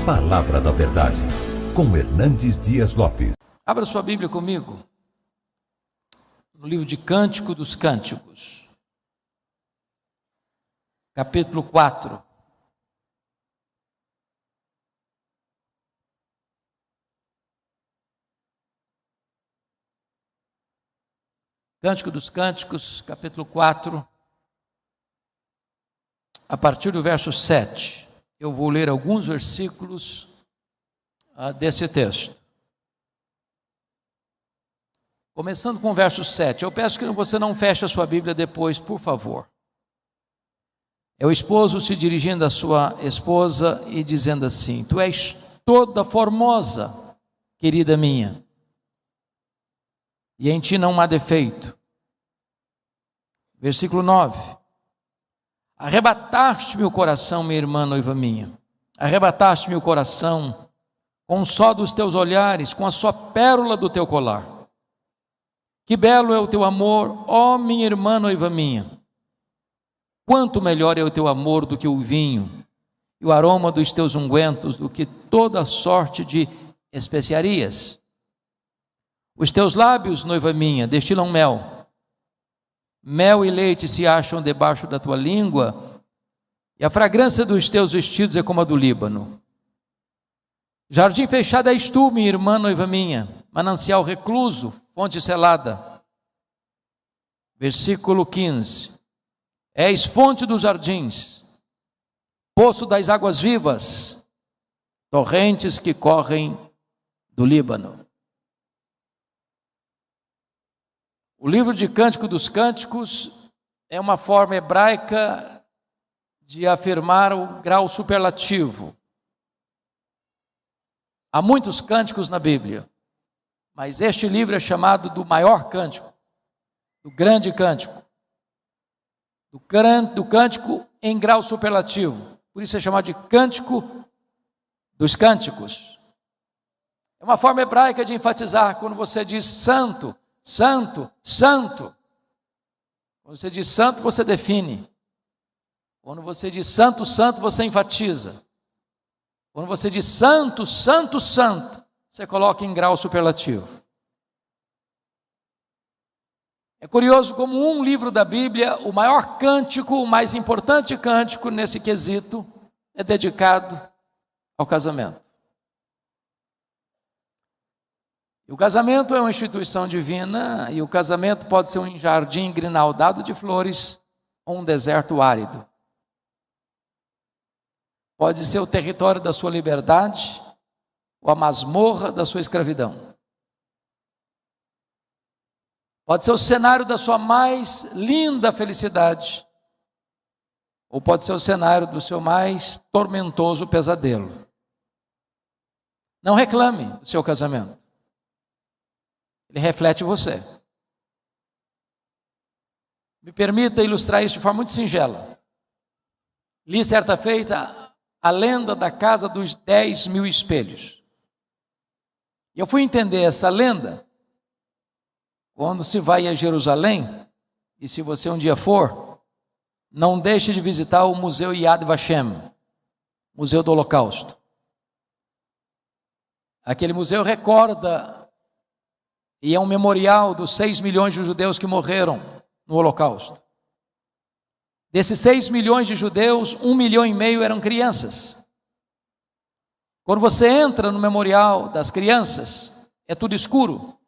Palavra da Verdade, com Hernandes Dias Lopes. Abra sua Bíblia comigo, no livro de Cântico dos Cânticos, capítulo 4. Cântico dos Cânticos, capítulo 4, a partir do verso 7. Eu vou ler alguns versículos desse texto. Começando com o verso 7. Eu peço que você não feche a sua Bíblia depois, por favor. É o esposo se dirigindo à sua esposa e dizendo assim: Tu és toda formosa, querida minha, e em ti não há defeito. Versículo 9. Arrebataste-me o coração, minha irmã noiva minha, arrebataste-me o coração com o só dos teus olhares, com a só pérola do teu colar. Que belo é o teu amor, ó minha irmã noiva minha. Quanto melhor é o teu amor do que o vinho, e o aroma dos teus ungüentos do que toda sorte de especiarias. Os teus lábios, noiva minha, destilam mel. Mel e leite se acham debaixo da tua língua, e a fragrância dos teus vestidos é como a do Líbano. Jardim fechado és tu, minha irmã noiva minha, manancial recluso, fonte selada. Versículo 15. És fonte dos jardins, poço das águas vivas, torrentes que correm do Líbano. O livro de Cântico dos Cânticos é uma forma hebraica de afirmar o grau superlativo. Há muitos cânticos na Bíblia, mas este livro é chamado do maior cântico, do grande cântico, do cântico em grau superlativo. Por isso é chamado de Cântico dos Cânticos. É uma forma hebraica de enfatizar quando você diz santo, santo, santo. Quando você diz santo, você define. Quando você diz santo, santo, você enfatiza. Quando você diz santo, santo, santo, você coloca em grau superlativo. É curioso como um livro da Bíblia, o maior cântico, o mais importante cântico nesse quesito, é dedicado ao casamento. E o casamento é uma instituição divina, e o casamento pode ser um jardim grinaldado de flores ou um deserto árido. Pode ser o território da sua liberdade ou a masmorra da sua escravidão. Pode ser o cenário da sua mais linda felicidade, ou pode ser o cenário do seu mais tormentoso pesadelo. Não reclame do seu casamento. Ele reflete você. Me permita ilustrar isso de forma muito singela. Li certa feita a lenda da casa dos 10.000 espelhos. E eu fui entender essa lenda quando se vai a Jerusalém, e se você um dia for, não deixe de visitar o Museu Yad Vashem, Museu do Holocausto. Aquele museu recorda e é um memorial dos 6 milhões de judeus que morreram no Holocausto. Desses 6 milhões de judeus, 1,5 milhão eram crianças. Quando você entra no memorial das crianças, é tudo escuro.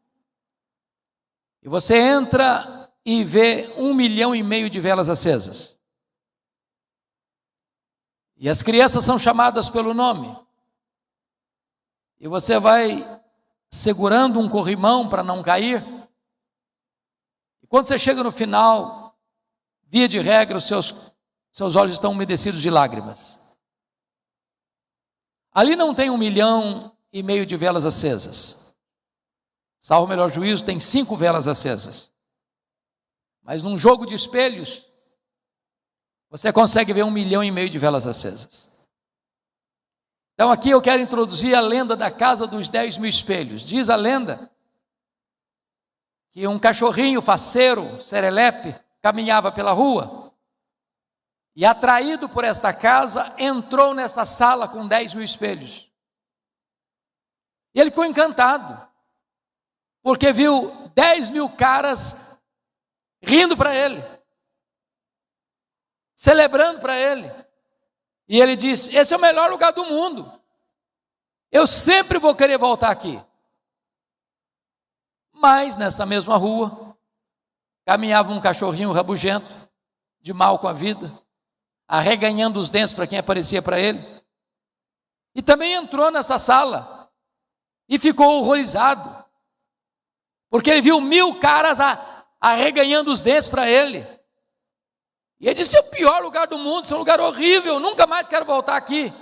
E você entra e vê 1,5 milhão de velas acesas. E as crianças são chamadas pelo nome. E você vai segurando um corrimão para não cair. E quando você chega no final, via de regra, os seus olhos estão umedecidos de lágrimas. Ali não tem 1,5 milhão de velas acesas. Salvo o melhor juízo, tem 5 velas acesas. Mas num jogo de espelhos, você consegue ver 1,5 milhão de velas acesas. Então aqui eu quero introduzir a lenda da casa dos 10.000 espelhos. Diz a lenda que um cachorrinho faceiro, serelepe, caminhava pela rua e, atraído por esta casa, entrou nesta sala com 10.000 espelhos. E ele ficou encantado, porque viu 10.000 caras rindo para ele, celebrando para ele. E ele disse: esse é o melhor lugar do mundo, eu sempre vou querer voltar aqui. Mas nessa mesma rua, caminhava um cachorrinho rabugento, de mal com a vida, arreganhando os dentes para quem aparecia para ele. E também entrou nessa sala e ficou horrorizado, porque ele viu 1.000 caras arreganhando os dentes para ele. E ele disse: é o pior lugar do mundo, é um lugar horrível, nunca mais quero voltar aqui.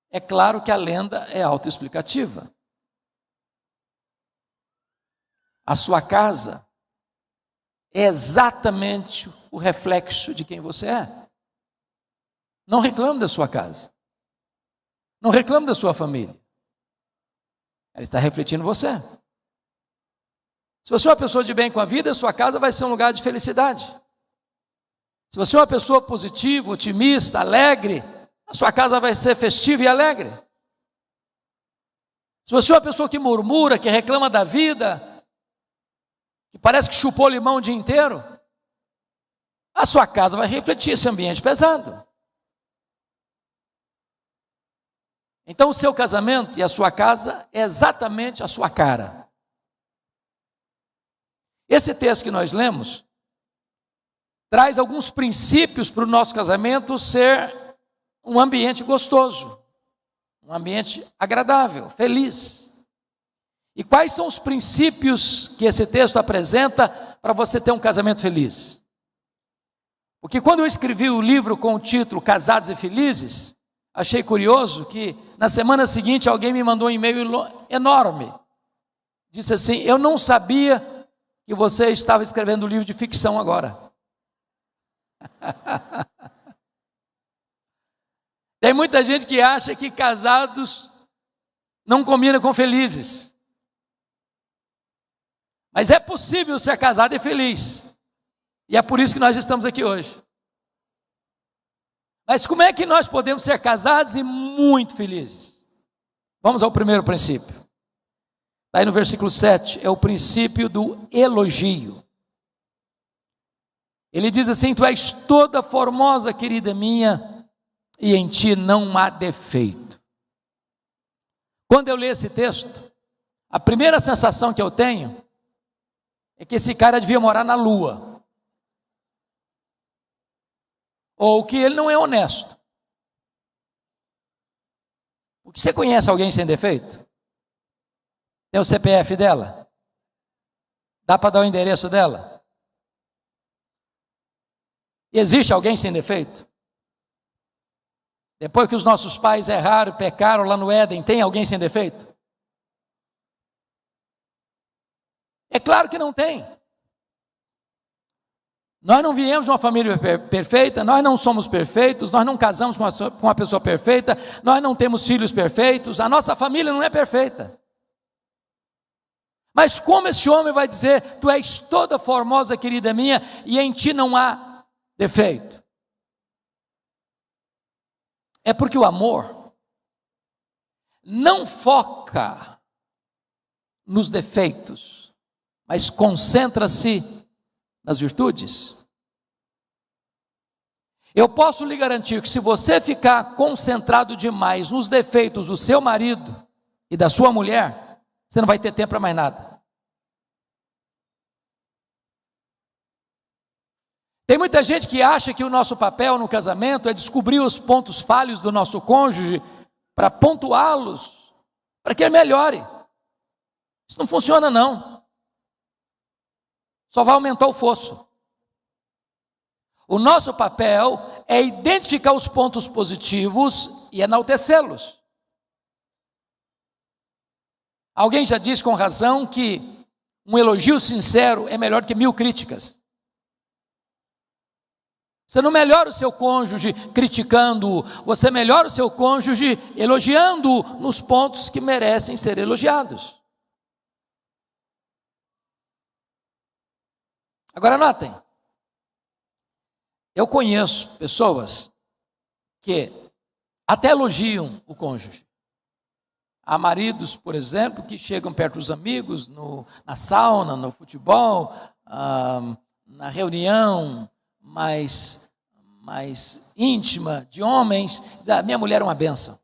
É claro que a lenda é autoexplicativa. A sua casa é exatamente o reflexo de quem você é. Não reclame da sua casa. Não reclame da sua família. Ela está refletindo você. Se você é uma pessoa de bem com a vida, a sua casa vai ser um lugar de felicidade. Se você é uma pessoa positiva, otimista, alegre, a sua casa vai ser festiva e alegre. Se você é uma pessoa que murmura, que reclama da vida, que parece que chupou limão o dia inteiro, a sua casa vai refletir esse ambiente pesado. Então o seu casamento e a sua casa é exatamente a sua cara. Esse texto que nós lemos traz alguns princípios para o nosso casamento ser um ambiente gostoso, um ambiente agradável, feliz. E quais são os princípios que esse texto apresenta para você ter um casamento feliz? Porque quando eu escrevi o livro com o título Casados e Felizes, achei curioso que na semana seguinte alguém me mandou um e-mail enorme. Disse assim: eu não sabia que você estava escrevendo um livro de ficção agora. Tem muita gente que acha que casados não combina com felizes. Mas é possível ser casado e feliz. E é por isso que nós estamos aqui hoje. Mas como é que nós podemos ser casados e muito felizes? Vamos ao primeiro princípio. Está aí no versículo 7, é o princípio do elogio. Ele diz assim: tu és toda formosa, querida minha, e em ti não há defeito. Quando eu leio esse texto, a primeira sensação que eu tenho é que esse cara devia morar na lua, ou que ele não é honesto. Porque você conhece alguém sem defeito? Tem o CPF dela? Dá para dar o endereço dela? Existe alguém sem defeito? Depois que os nossos pais erraram, pecaram lá no Éden, tem alguém sem defeito? É claro que não tem. Nós não viemos de uma família perfeita, nós não somos perfeitos, nós não casamos com uma pessoa perfeita, nós não temos filhos perfeitos, a nossa família não é perfeita. Mas como esse homem vai dizer: tu és toda formosa, querida minha, e em ti não há defeito? É porque o amor não foca nos defeitos, mas concentra-se nas virtudes. Eu posso lhe garantir que se você ficar concentrado demais nos defeitos do seu marido e da sua mulher, você não vai ter tempo para mais nada. Tem muita gente que acha que o nosso papel no casamento é descobrir os pontos falhos do nosso cônjuge para pontuá-los, para que ele melhore. Isso não funciona não. Só vai aumentar o fosso. O nosso papel é identificar os pontos positivos e enaltecê-los. Alguém já disse com razão que um elogio sincero é melhor que 1000 críticas. Você não melhora o seu cônjuge criticando-o, você melhora o seu cônjuge elogiando-o nos pontos que merecem ser elogiados. Agora notem, Eu conheço pessoas que até elogiam o cônjuge. Há maridos, por exemplo, que chegam perto dos amigos, na sauna, no futebol, na reunião mais íntima de homens, dizem, a minha mulher é uma bênção.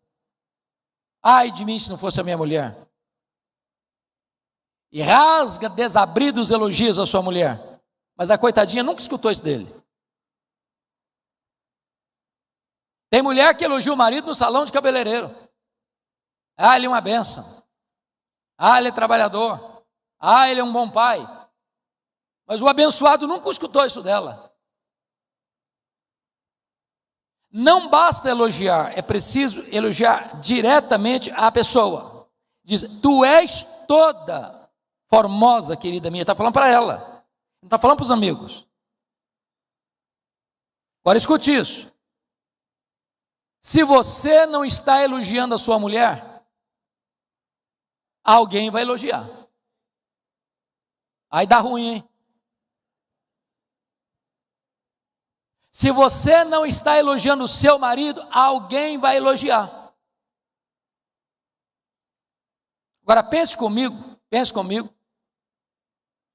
Ai de mim se não fosse a minha mulher. E rasga desabridos elogios à sua mulher. Mas a coitadinha nunca escutou isso dele. Tem mulher que elogia o marido no salão de cabeleireiro. Ah, ele é uma bênção. Ah, ele é trabalhador. Ah, ele é um bom pai. Mas o abençoado nunca escutou isso dela. Não basta elogiar, é preciso elogiar diretamente a pessoa. Diz, tu és toda formosa, querida minha. Está falando para ela, não está falando para os amigos. Agora escute isso. Se você não está elogiando a sua mulher, alguém vai elogiar. Aí dá ruim, hein? Se você não está elogiando o seu marido, alguém vai elogiar. Agora pense comigo.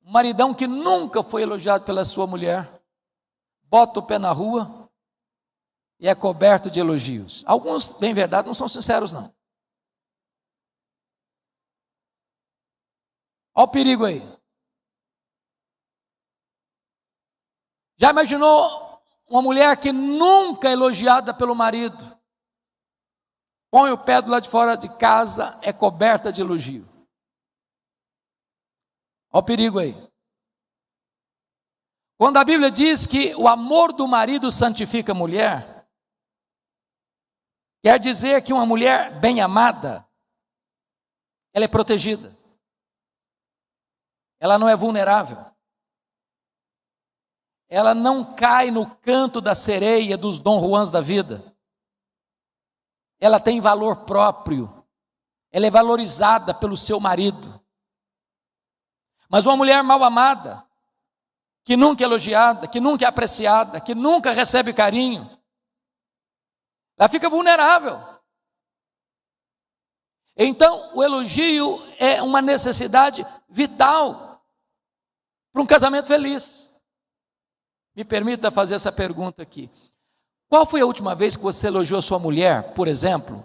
Um maridão que nunca foi elogiado pela sua mulher, bota o pé na rua e é coberto de elogios. Alguns, bem verdade, não são sinceros não. Olha o perigo aí. Já imaginou uma mulher que nunca é elogiada pelo marido, põe o pé do lado de fora de casa, é coberta de elogio. Olha o perigo aí. Quando a Bíblia diz que o amor do marido santifica a mulher, quer dizer que uma mulher bem amada, ela é protegida. Ela não é vulnerável. Ela não cai no canto da sereia dos Dom Juans da vida. Ela tem valor próprio. Ela é valorizada pelo seu marido. Mas uma mulher mal amada, que nunca é elogiada, que nunca é apreciada, que nunca recebe carinho, ela fica vulnerável. Então, o elogio é uma necessidade vital para um casamento feliz. Me permita fazer essa pergunta aqui. Qual foi a última vez que você elogiou sua mulher, por exemplo,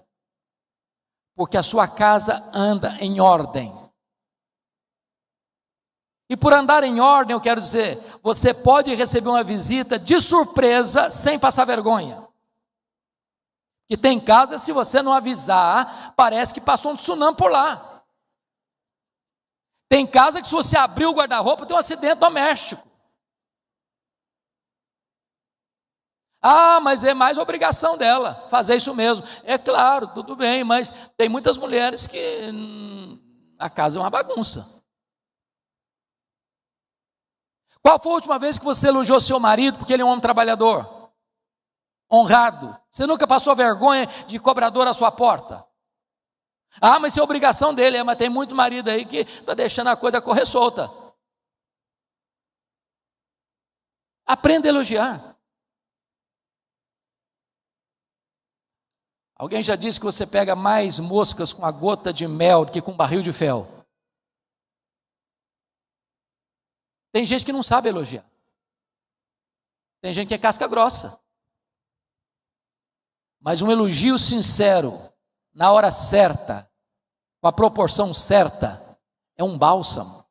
porque a sua casa anda em ordem? E por andar em ordem, eu quero dizer, você pode receber uma visita de surpresa sem passar vergonha. Que tem casa, se você não avisar, parece que passou um tsunami por lá. Tem casa que se você abrir o guarda-roupa, tem um acidente doméstico. Ah, mas é mais obrigação dela fazer isso mesmo. É claro, tudo bem, mas tem muitas mulheres que a casa é uma bagunça. Qual foi a última vez que você elogiou seu marido porque ele é um homem trabalhador? Honrado. Você nunca passou vergonha de cobrador à sua porta? Ah, mas isso é obrigação dele, mas tem muito marido aí que está deixando a coisa correr solta. Aprenda a elogiar. Alguém já disse que você pega mais moscas com a gota de mel do que com um barril de fel. Tem gente que não sabe elogiar. Tem gente que é casca grossa. Mas um elogio sincero, na hora certa, com a proporção certa, é um bálsamo.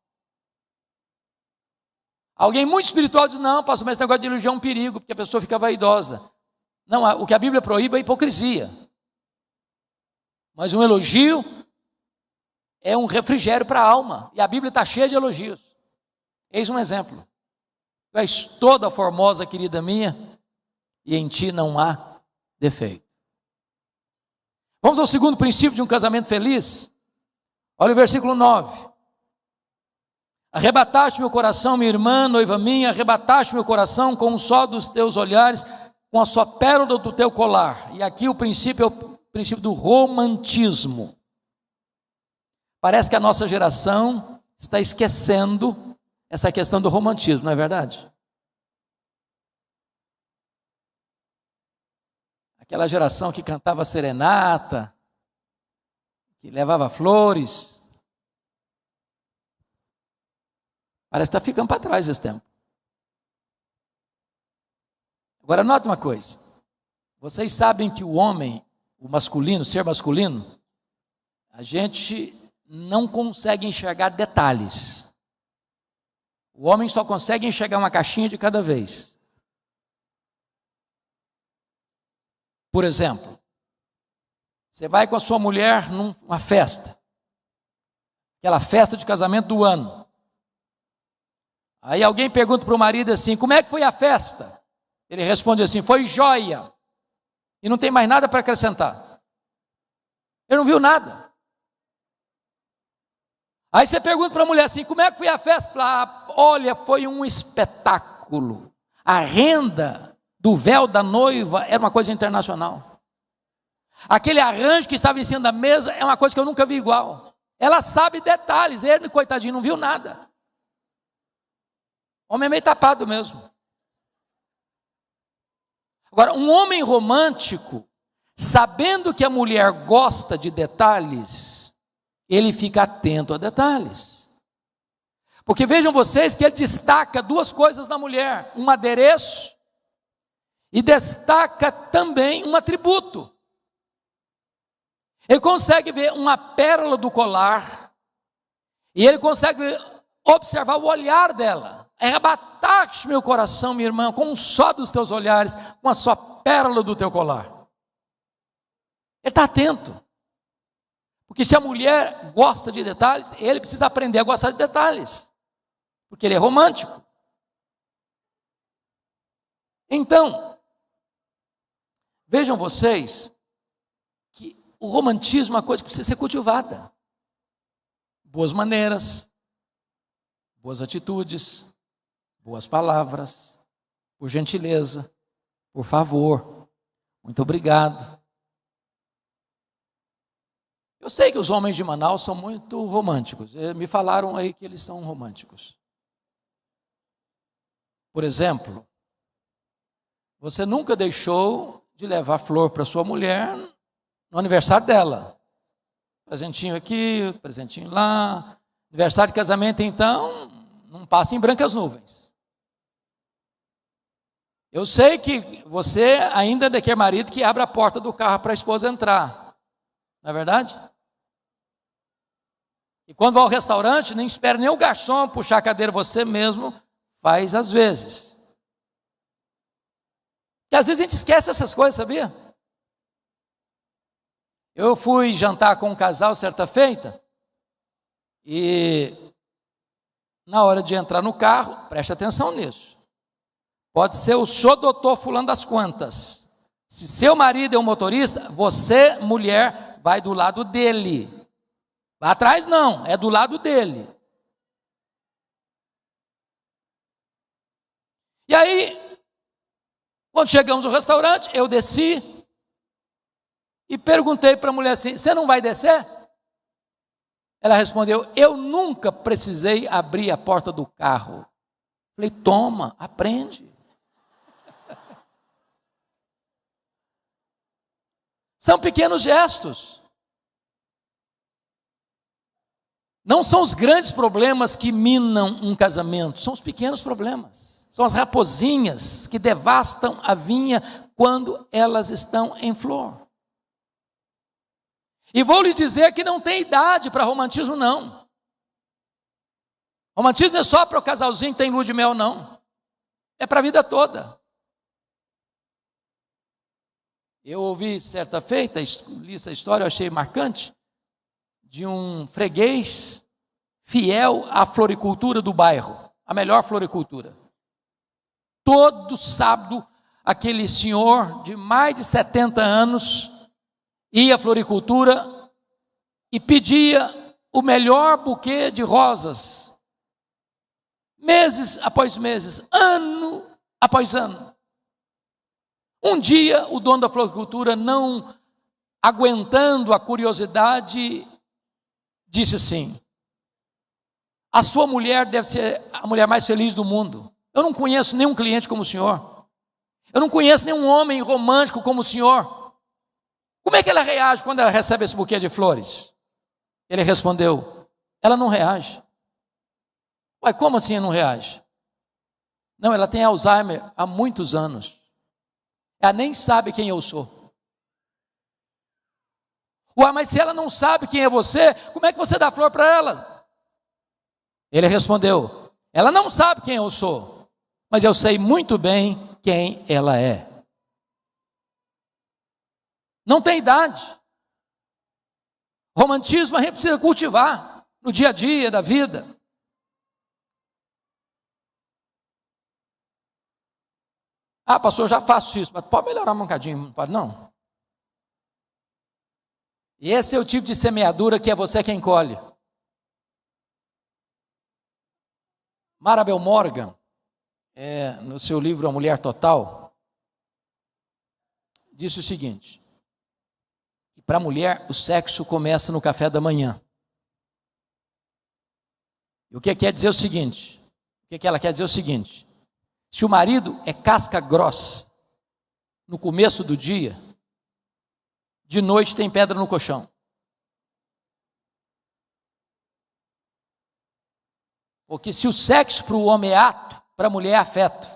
Alguém muito espiritual diz, não, pastor, mas esse negócio de elogiar é um perigo, porque a pessoa fica vaidosa. Não, o que a Bíblia proíbe é a hipocrisia. Mas um elogio é um refrigério para a alma. E a Bíblia está cheia de elogios. Eis um exemplo. Tu és toda formosa, querida minha, e em ti não há defeito. Vamos ao segundo princípio de um casamento feliz? Olha o versículo 9. Arrebataste meu coração, minha irmã, noiva minha, arrebataste meu coração com um só dos teus olhares, com a só pérola do teu colar. E aqui o princípio é o princípio do romantismo. Parece que a nossa geração está esquecendo essa questão do romantismo, não é verdade? aquela geração que cantava serenata, que levava flores. Parece que está ficando para trás esse tempo. Agora, nota uma coisa. Vocês sabem que o homem, o masculino, o ser masculino, a gente não consegue enxergar detalhes. O homem só consegue enxergar uma caixinha de cada vez. Por exemplo, você vai com a sua mulher numa festa, aquela festa de casamento do ano. Aí alguém pergunta para o marido assim: como é que foi a festa? Ele responde assim: foi jóia. E não tem mais nada para acrescentar. Ele não viu nada. Aí você pergunta para a mulher assim: como é que foi a festa? Fala: olha, foi um espetáculo. A renda do véu da noiva era uma coisa internacional. Aquele arranjo que estava em cima da mesa é uma coisa que eu nunca vi igual. Ela sabe detalhes, ele, coitadinho, não viu nada. O homem é meio tapado mesmo. Agora, um homem romântico, sabendo que a mulher gosta de detalhes, ele fica atento a detalhes. Porque vejam vocês que ele destaca duas coisas na mulher: um adereço e destaca também um atributo. Ele consegue ver uma pérola do colar e ele consegue observar o olhar dela. Arrebataste meu coração, minha irmã, com um só dos teus olhares, com a só pérola do teu colar. Ele está atento. Porque se a mulher gosta de detalhes, ele precisa aprender a gostar de detalhes. Porque ele é romântico. Então, vejam vocês que o romantismo é uma coisa que precisa ser cultivada. Boas maneiras, boas atitudes, boas palavras, por gentileza, por favor, muito obrigado. Eu sei que os homens de Manaus são muito românticos. Me falaram aí que eles são românticos. Por exemplo, você nunca deixou de levar flor para sua mulher no aniversário dela. Presentinho aqui, presentinho lá. Aniversário de casamento, então, não passa em brancas nuvens. Eu sei que você ainda é daquele marido que abre a porta do carro para a esposa entrar. Não é verdade? E quando vai ao restaurante, nem espera nem o garçom puxar a cadeira, você mesmo faz às vezes. E às vezes a gente esquece essas coisas, sabia? Eu fui jantar com um casal certa feita, e na hora de entrar no carro, preste atenção nisso. Pode ser o senhor doutor fulano das quantas. Se seu marido é um motorista, você, mulher, vai do lado dele. Vai atrás não, é do lado dele. E aí, quando chegamos no restaurante, eu desci e perguntei para a mulher assim: você não vai descer? Ela respondeu: eu nunca precisei abrir a porta do carro. Falei: toma, aprende. São pequenos gestos. Não são os grandes problemas que minam um casamento, são os pequenos problemas. São as raposinhas que devastam a vinha quando elas estão em flor. E vou lhes dizer que não tem idade para romantismo, não. Romantismo não é só para o casalzinho que tem lua de mel, não. É para a vida toda. Eu ouvi certa feita, li essa história, eu achei marcante, de um freguês fiel à floricultura do bairro, a melhor floricultura. Todo sábado, aquele senhor de mais de 70 anos ia à floricultura e pedia o melhor buquê de rosas, meses após meses, ano após ano. Um dia, o dono da floricultura, não aguentando a curiosidade, disse assim: a sua mulher deve ser a mulher mais feliz do mundo. Eu não conheço nenhum cliente como o senhor. Eu não conheço nenhum homem romântico como o senhor. é que ela reage quando ela recebe esse buquê de flores? Ele respondeu: ela não reage. Ué, como assim não reage? Não, ela tem Alzheimer há muitos anos. Ela nem sabe quem eu sou. Ué, mas se ela não sabe quem é você, como é que você dá flor para ela? Ele respondeu: ela não sabe quem eu sou, mas eu sei muito bem quem ela é. Não tem idade. Romantismo a gente precisa cultivar no dia a dia da vida. Ah, pastor, eu já faço isso, mas pode melhorar um bocadinho, não pode não? E esse é o tipo de semeadura que é você quem colhe. Marabel Morgan, no seu livro A Mulher Total, disse o seguinte: para a mulher, o sexo começa no café da manhã. E o que quer dizer o seguinte? O que ela quer dizer o seguinte: se o marido é casca grossa no começo do dia, de noite tem pedra no colchão. Porque se o sexo para o homem é ato, para a mulher é afeto.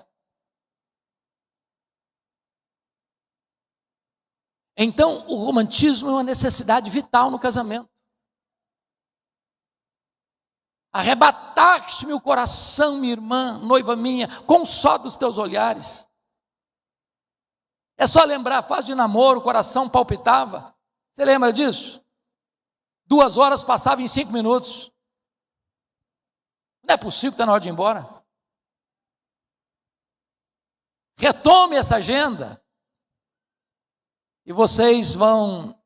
Então, o romantismo é uma necessidade vital no casamento. Arrebataste-me o coração, minha irmã, noiva minha, com o só dos teus olhares. É só lembrar a fase de namoro, o coração palpitava. Você lembra disso? 2 horas passavam em 5 minutos. Não é possível que está na hora de ir embora. Retome essa agenda. E vocês vão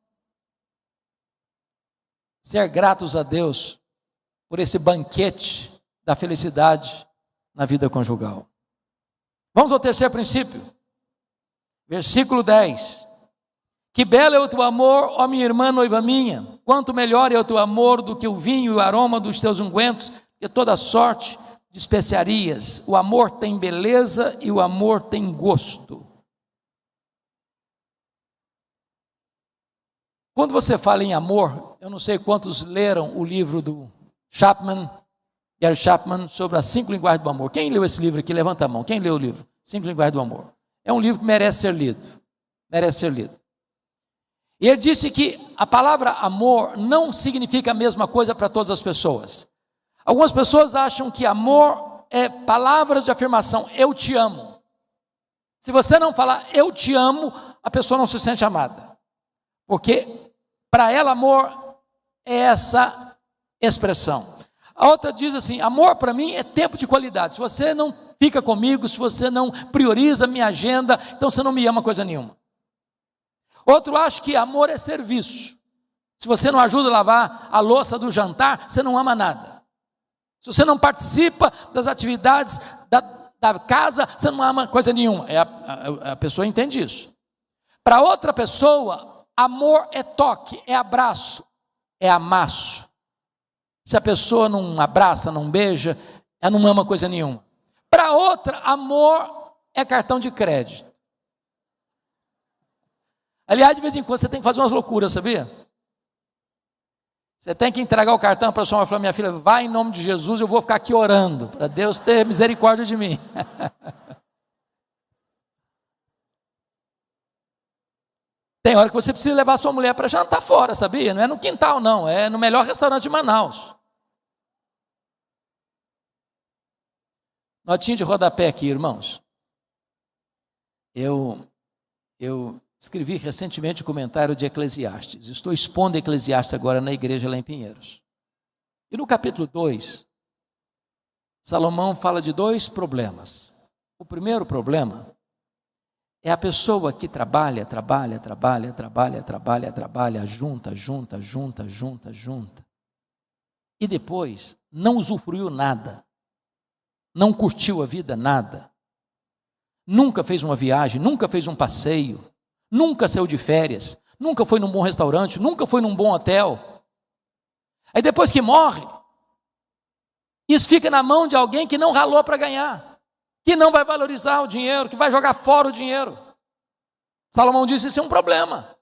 ser gratos a Deus por esse banquete da felicidade na vida conjugal. Vamos ao terceiro princípio. Versículo 10. Que belo é o teu amor, ó minha irmã, noiva minha. Quanto melhor é o teu amor do que o vinho e o aroma dos teus ungüentos, e toda sorte de especiarias. O amor tem beleza e o amor tem gosto. Quando você fala em amor, eu não sei quantos leram o livro do Gary Chapman, sobre as 5 linguagens do amor. Quem leu esse livro aqui? Levanta a mão. Quem leu o livro? 5 linguagens do amor. É um livro que merece ser lido. Merece ser lido. E ele disse que a palavra amor não significa a mesma coisa para todas as pessoas. Algumas pessoas acham que amor é palavras de afirmação. Eu te amo. Se você não falar eu te amo, a pessoa não se sente amada. Porque para ela amor é essa expressão. A outra diz assim: amor para mim é tempo de qualidade. Se você não fica comigo, se você não prioriza a minha agenda, então você não me ama coisa nenhuma. Outro acha que amor é serviço. Se você não ajuda a lavar a louça do jantar, você não ama nada. Se você não participa das atividades da casa, você não ama coisa nenhuma. A pessoa entende isso. Para outra pessoa, amor é toque, é abraço, é amasso. Se a pessoa não abraça, não beija, ela não ama coisa nenhuma. Para outra, amor é cartão de crédito. Aliás, de vez em quando você tem que fazer umas loucuras, sabia? Você tem que entregar o cartão para a sua mãe e falar: minha filha, vai em nome de Jesus, eu vou ficar aqui orando, para Deus ter misericórdia de mim. Tem hora que você precisa levar sua mulher para jantar fora, sabia? Não é no quintal não, é no melhor restaurante de Manaus. Notinha de rodapé aqui, irmãos. Eu escrevi recentemente um comentário de Eclesiastes. Estou expondo Eclesiastes agora na igreja lá em Pinheiros. E no capítulo 2, Salomão fala de 2 problemas. O primeiro problema é a pessoa que trabalha, junta. E depois não usufruiu nada. Não curtiu a vida nada. Nunca fez uma viagem, nunca fez um passeio. Nunca saiu de férias, nunca foi num bom restaurante, nunca foi num bom hotel. Aí depois que morre, isso fica na mão de alguém que não ralou para ganhar, que não vai valorizar o dinheiro, que vai jogar fora o dinheiro. Salomão disse: isso é um problema.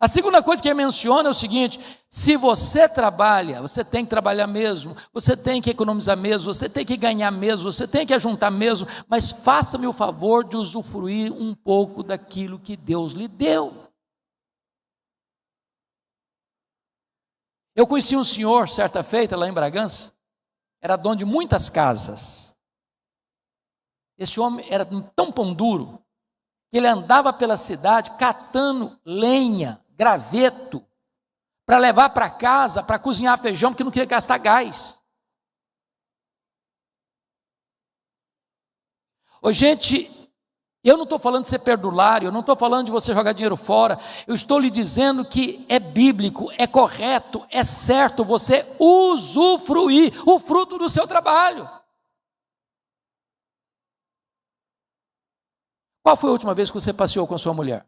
A segunda coisa que ele menciona é o seguinte: se você trabalha, você tem que trabalhar mesmo, você tem que economizar mesmo, você tem que ganhar mesmo, você tem que ajuntar mesmo, mas faça-me o favor de usufruir um pouco daquilo que Deus lhe deu. Eu conheci um senhor, certa feita, lá em Bragança, era dono de muitas casas. Esse homem era tão pão duro, que ele andava pela cidade catando lenha, graveto, para levar para casa, para cozinhar feijão, porque não queria gastar gás. Ô, gente, eu não estou falando de ser perdulário, eu não estou falando de você jogar dinheiro fora, eu estou lhe dizendo que é bíblico, é correto, é certo você usufruir o fruto do seu trabalho. Qual foi a última vez que você passeou com sua mulher?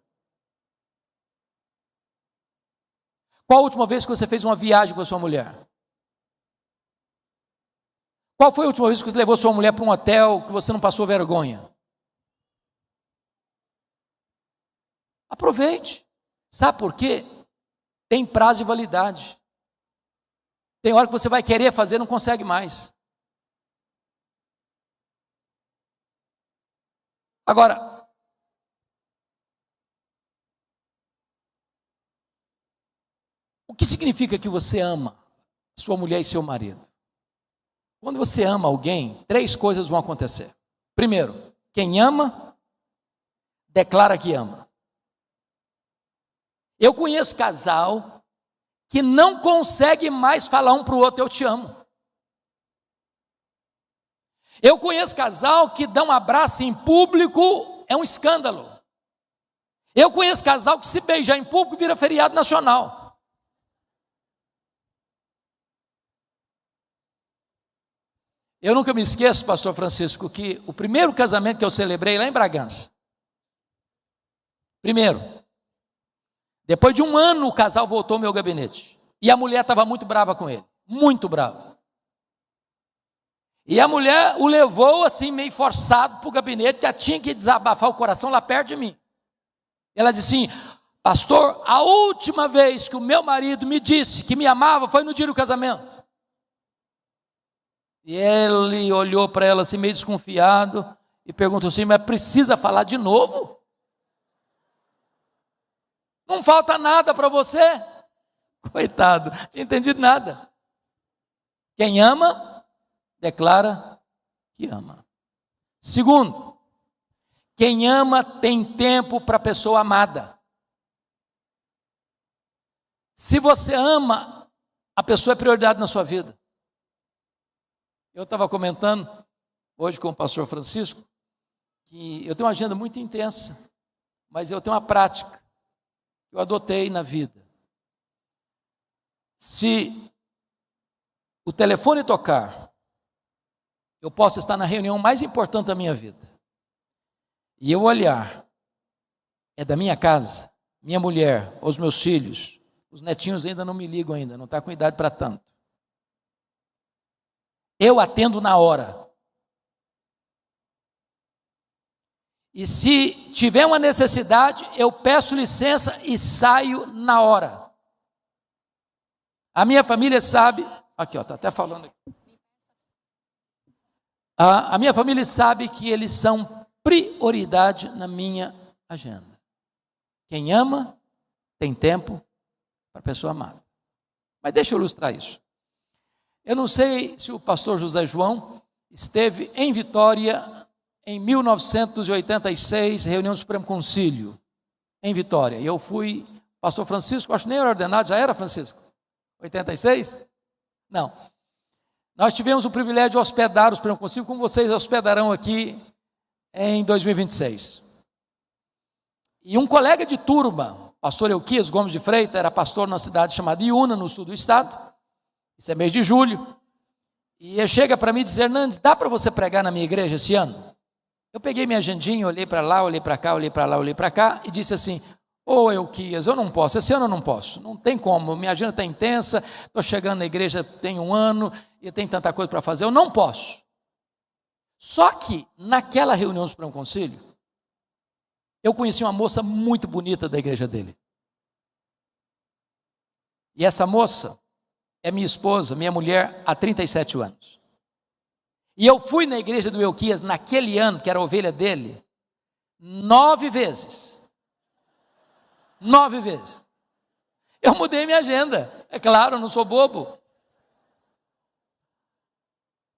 Qual a última vez que você fez uma viagem com a sua mulher? Qual foi a última vez que você levou sua mulher para um hotel que você não passou vergonha? Aproveite. Sabe por quê? Tem prazo de validade. Tem hora que você vai querer fazer e não consegue mais. Agora, o que significa que você ama sua mulher e seu marido? Quando você ama alguém, 3 coisas vão acontecer. Primeiro, quem ama, declara que ama. Eu conheço casal que não consegue mais falar um para o outro, eu te amo. Eu conheço casal que dá um abraço em público, é um escândalo. Eu conheço casal que se beijar em público vira feriado nacional. Eu nunca me esqueço, pastor Francisco, que o primeiro casamento que eu celebrei lá em Bragança, depois de 1 ano o casal voltou ao meu gabinete, e a mulher estava muito brava com ele, muito brava, e a mulher o levou assim meio forçado para o gabinete, que ela tinha que desabafar o coração lá perto de mim. Ela disse assim: pastor, a última vez que o meu marido me disse que me amava foi no dia do casamento. E ele olhou para ela assim meio desconfiado e perguntou assim: mas precisa falar de novo? Não falta nada para você? Coitado, não tinha entendido nada. Quem ama, declara que ama. Segundo, quem ama tem tempo para a pessoa amada. Se você ama, a pessoa é prioridade na sua vida. Eu estava comentando hoje com o pastor Francisco que eu tenho uma agenda muito intensa, mas eu tenho uma prática que eu adotei na vida. Se o telefone tocar, eu posso estar na reunião mais importante da minha vida, e eu olhar, é da minha casa, minha mulher, os meus filhos, os netinhos ainda não me ligam ainda, não está com idade para tanto. Eu atendo na hora. E se tiver uma necessidade, eu peço licença e saio na hora. A minha família sabe, aqui ó, está até falando aqui. A minha família sabe que eles são prioridade na minha agenda. Quem ama, tem tempo para a pessoa amada. Mas deixa eu ilustrar isso. Eu não sei se o pastor José João esteve em Vitória em 1986, reunião do Supremo Concílio, em Vitória. E eu fui, pastor Francisco, acho que nem era ordenado, já era, Francisco? 86? Não. Nós tivemos o privilégio de hospedar o Supremo Concílio, como vocês hospedarão aqui em 2026. E um colega de turma, pastor Euquias Gomes de Freitas, era pastor numa cidade chamada Iuna, no sul do estado. Isso é mês de julho, e ele chega para mim e diz: Hernandes, dá para você pregar na minha igreja esse ano? Eu peguei minha agendinha, olhei para lá, olhei para cá, olhei para lá, olhei para cá, e disse assim: ô Euquias, eu não posso, esse ano eu não posso, não tem como, minha agenda está intensa, estou chegando na igreja tem 1 ano, e tem tanta coisa para fazer, eu não posso. Só que, naquela reunião do Supremo Concílio, eu conheci uma moça muito bonita da igreja dele. E essa moça é minha esposa, minha mulher, há 37 anos. E eu fui na igreja do Euquias naquele ano, que era a ovelha dele, 9 vezes. 9 vezes. Eu mudei minha agenda. É claro, eu não sou bobo.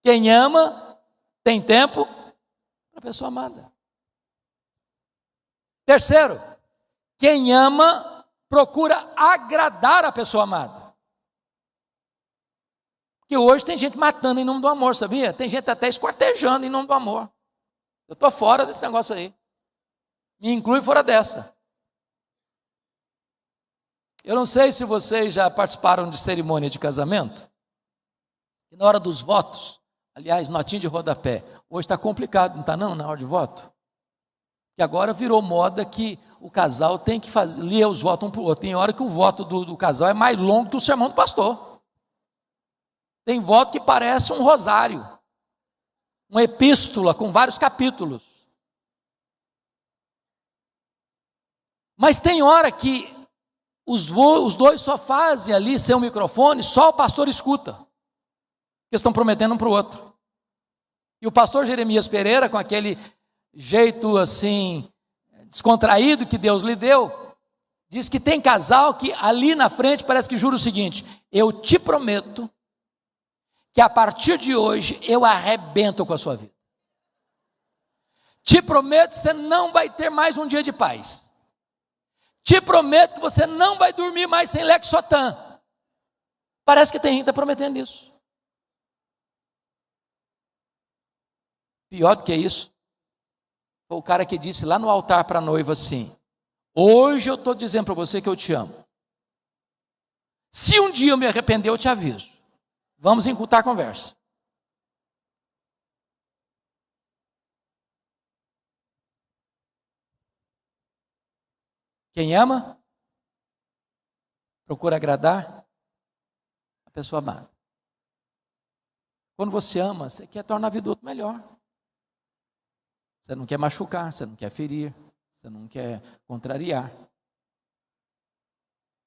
Quem ama, tem tempo para a pessoa amada. Terceiro, quem ama, procura agradar a pessoa amada. Porque hoje tem gente matando em nome do amor, sabia? Tem gente até esquartejando em nome do amor. Eu estou fora desse negócio aí. Me inclui fora dessa. Eu não sei se vocês já participaram de cerimônia de casamento. E na hora dos votos, aliás, notinha de rodapé. Hoje está complicado, não está não, na hora de voto? Que agora virou moda que o casal tem que ler os votos um para o outro. Tem hora que o voto do casal é mais longo que o sermão do pastor. Tem voto que parece um rosário, uma epístola com vários capítulos. Mas tem hora que os dois só fazem ali sem o microfone, só o pastor escuta. Eles estão prometendo um para o outro. E o pastor Jeremias Pereira, com aquele jeito assim, descontraído que Deus lhe deu, diz que tem casal que ali na frente parece que jura o seguinte: eu te prometo que a partir de hoje eu arrebento com a sua vida. Te prometo que você não vai ter mais um dia de paz. Te prometo que você não vai dormir mais sem Lexotan. Parece que tem gente que está prometendo isso. Pior do que isso, foi o cara que disse lá no altar para a noiva assim: hoje eu estou dizendo para você que eu te amo. Se um dia eu me arrepender, eu te aviso. Vamos encurtar a conversa. Quem ama, procura agradar a pessoa amada. Quando você ama, você quer tornar a vida do outro melhor. Você não quer machucar, você não quer ferir, você não quer contrariar.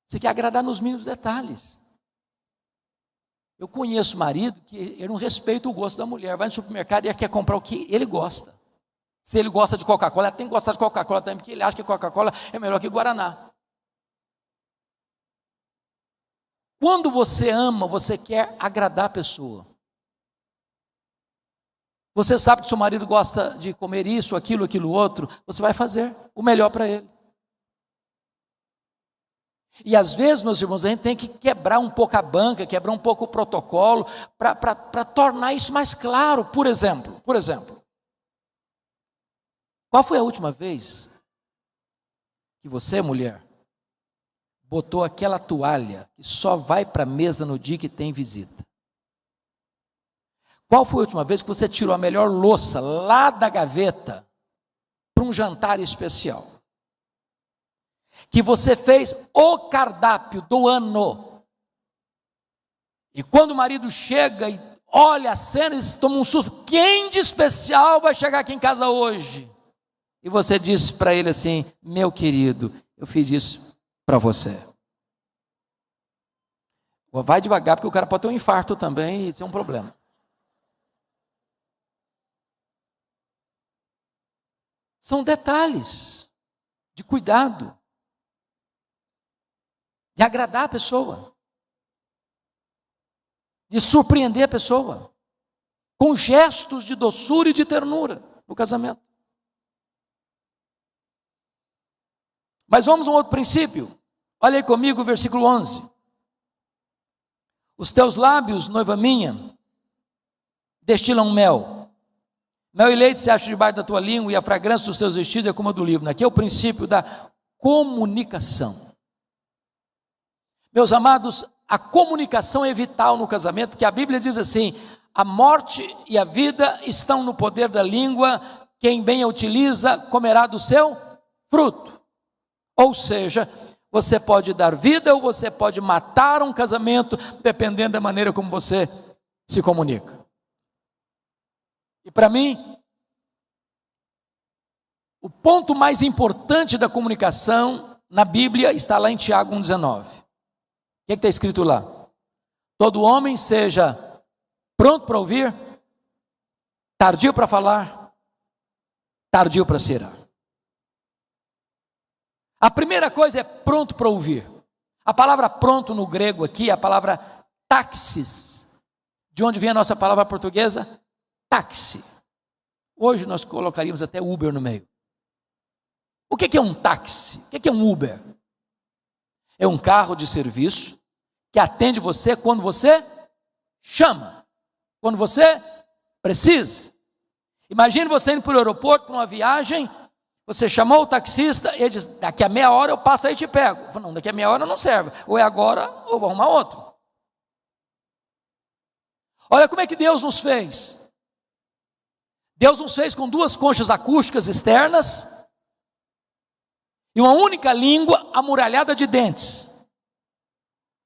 Você quer agradar nos mínimos detalhes. Eu conheço marido que ele não respeita o gosto da mulher, vai no supermercado e ele quer comprar o que ele gosta. Se ele gosta de Coca-Cola, ele tem que gostar de Coca-Cola também, porque ele acha que Coca-Cola é melhor que Guaraná. Quando você ama, você quer agradar a pessoa. Você sabe que seu marido gosta de comer isso, aquilo outro, você vai fazer o melhor para ele. E às vezes, meus irmãos, a gente tem que quebrar um pouco a banca, quebrar um pouco o protocolo, para tornar isso mais claro. Por exemplo, qual foi a última vez que você, mulher, botou aquela toalha que só vai para a mesa no dia que tem visita? Qual foi a última vez que você tirou a melhor louça lá da gaveta para um jantar especial? Que você fez o cardápio do ano. E quando o marido chega e olha a cena e toma um susto: quem de especial vai chegar aqui em casa hoje? E você disse para ele assim: meu querido, eu fiz isso para você. Vai devagar, porque o cara pode ter um infarto também, e isso é um problema. São detalhes de cuidado, de agradar a pessoa, de surpreender a pessoa, com gestos de doçura e de ternura no casamento. Mas vamos a um outro princípio. Olha aí comigo o versículo 11. Os teus lábios, noiva minha, destilam mel. Mel e leite se acham debaixo da tua língua, e a fragrância dos teus vestidos é como a do Líbano. Aqui é o princípio da comunicação. Meus amados, a comunicação é vital no casamento, porque a Bíblia diz assim: a morte e a vida estão no poder da língua, quem bem a utiliza comerá do seu fruto. Ou seja, você pode dar vida ou você pode matar um casamento, dependendo da maneira como você se comunica. E para mim, o ponto mais importante da comunicação na Bíblia está lá em Tiago 1,19. que está escrito lá? Todo homem seja pronto para ouvir, tardio para falar, tardio para se irar. A primeira coisa é pronto para ouvir. A palavra pronto no grego aqui é a palavra taxis. De onde vem a nossa palavra portuguesa? Táxi. Hoje nós colocaríamos até Uber no meio. O que é um táxi? O que é um Uber? É um carro de serviço que atende você quando você chama, quando você precisa. Imagine você indo para o aeroporto, para uma viagem, você chamou o taxista e ele diz, daqui a meia hora eu passo aí e te pego. Eu falo, não, daqui a meia hora não serve, ou é agora ou vou arrumar outro. Olha como é que Deus nos fez. Deus nos fez com duas conchas acústicas externas e uma única língua amuralhada de dentes.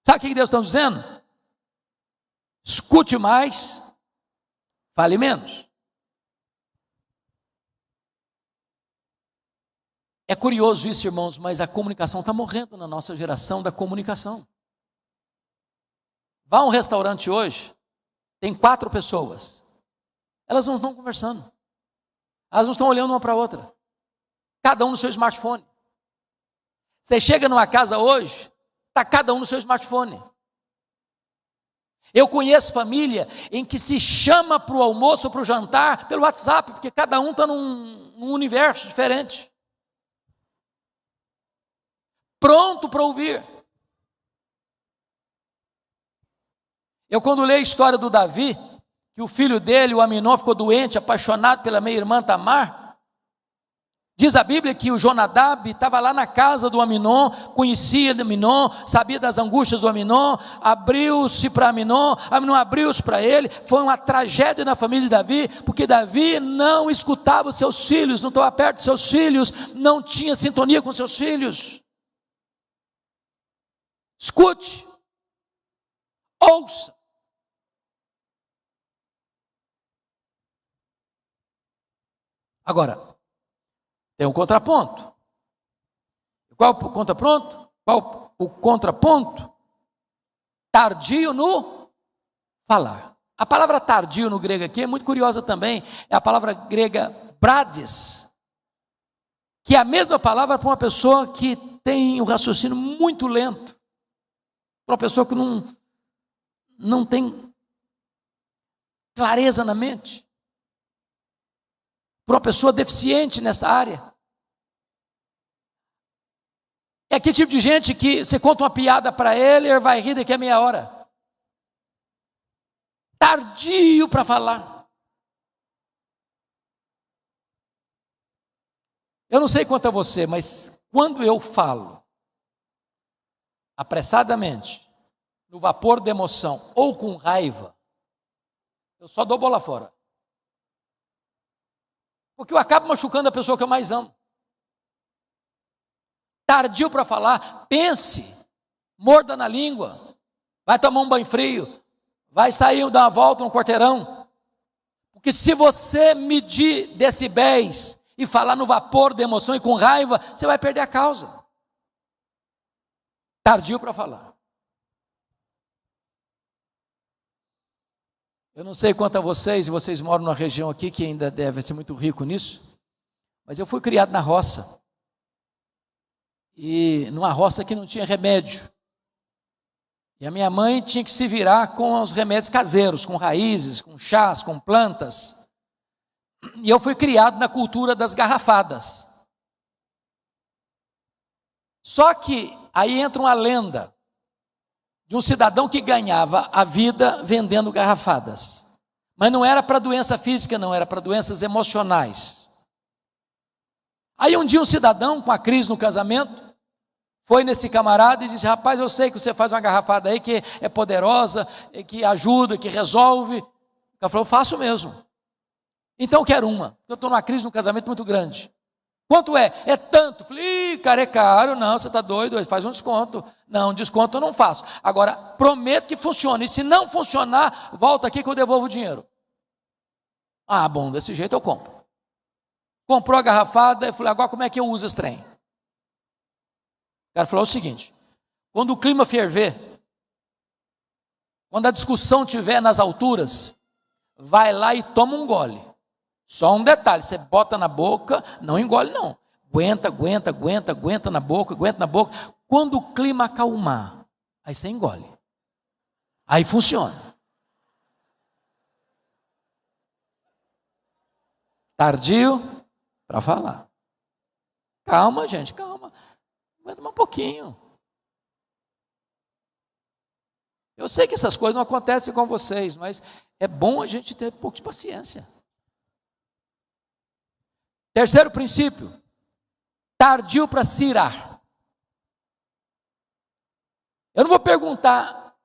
Sabe o que Deus está dizendo? Escute mais, fale menos. É curioso isso, irmãos, mas a comunicação está morrendo na nossa geração da comunicação. Vá a um restaurante hoje, tem 4 pessoas. Elas não estão conversando. Elas não estão olhando uma para a outra. Cada um no seu smartphone. Você chega numa casa hoje, está cada um no seu smartphone. Eu conheço família em que se chama para o almoço ou para o jantar pelo WhatsApp, porque cada um está num universo diferente. Pronto para ouvir. Eu quando leio a história do Davi, que o filho dele, o Aminon, ficou doente, apaixonado pela meia-irmã Tamar, diz a Bíblia que o Jonadab estava lá na casa do Aminon, conhecia o Aminon, sabia das angústias do Aminon, abriu-se para Aminon abriu-se para ele. Foi uma tragédia na família de Davi, porque Davi não escutava os seus filhos, não estava perto dos seus filhos, não tinha sintonia com seus filhos. Escute, ouça. Agora, tem um contraponto. Qual o contraponto? Qual o contraponto? Tardio no falar. A palavra tardio no grego aqui é muito curiosa também. É a palavra grega brades, que é a mesma palavra para uma pessoa que tem um raciocínio muito lento. Para uma pessoa que não tem clareza na mente. Para uma pessoa deficiente nessa área. É aquele tipo de gente que você conta uma piada para ele vai rir daqui a meia hora. Tardio para falar. Eu não sei quanto a você, mas quando eu falo apressadamente, no vapor da emoção ou com raiva, eu só dou bola fora. Porque eu acabo machucando a pessoa que eu mais amo. Tardio para falar, pense, morda na língua, vai tomar um banho frio, vai sair, dar uma volta no quarteirão. Porque se você medir decibéis e falar no vapor da emoção e com raiva, você vai perder a causa. Tardio para falar. Eu não sei quanto a vocês, e vocês moram numa região aqui que ainda deve ser muito rico nisso, mas eu fui criado na roça. E numa roça que não tinha remédio. E a minha mãe tinha que se virar com os remédios caseiros, com raízes, com chás, com plantas. E eu fui criado na cultura das garrafadas. Só que aí entra uma lenda de um cidadão que ganhava a vida vendendo garrafadas. Mas não era para doença física, não, era para doenças emocionais. Aí um dia um cidadão com a crise no casamento foi nesse camarada e disse: rapaz, eu sei que você faz uma garrafada aí que é poderosa, que ajuda, que resolve. O cara falou: faço mesmo. Então eu quero uma. Eu estou numa crise no casamento muito grande. Quanto é? É tanto. Falei: cara, é caro. Não, você está doido, faz um desconto. Não, desconto eu não faço. Agora, prometo que funcione. E se não funcionar, volta aqui que eu devolvo o dinheiro. Ah, bom, desse jeito eu compro. Comprou a garrafada, eu falei: agora como é que eu uso esse trem? O cara falou o seguinte: quando o clima ferver, Quando a discussão estiver nas alturas, vai lá e toma um gole. Só um detalhe, você bota na boca, não engole não. Aguenta na boca. Quando o clima acalmar, aí você engole. Aí funciona. Tardio para falar. Calma, gente, calma. Aguenta mais um pouquinho. Eu sei que essas coisas não acontecem com vocês, mas é bom a gente ter um pouco de paciência. Terceiro princípio, tardio para se irar. Eu não vou perguntar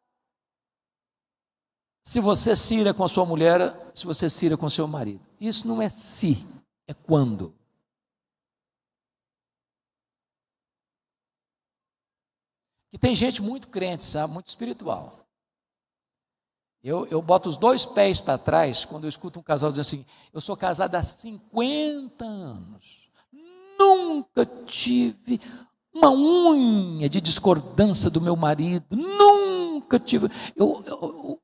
se você se ira com a sua mulher, se você se ira com o seu marido. Isso não é se, é quando. Que tem gente muito crente, sabe, muito espiritual. Eu boto os dois pés para trás quando eu escuto um casal dizendo assim: eu sou casado há 50 anos, nunca tive uma unha de discordância do meu marido, nunca tive.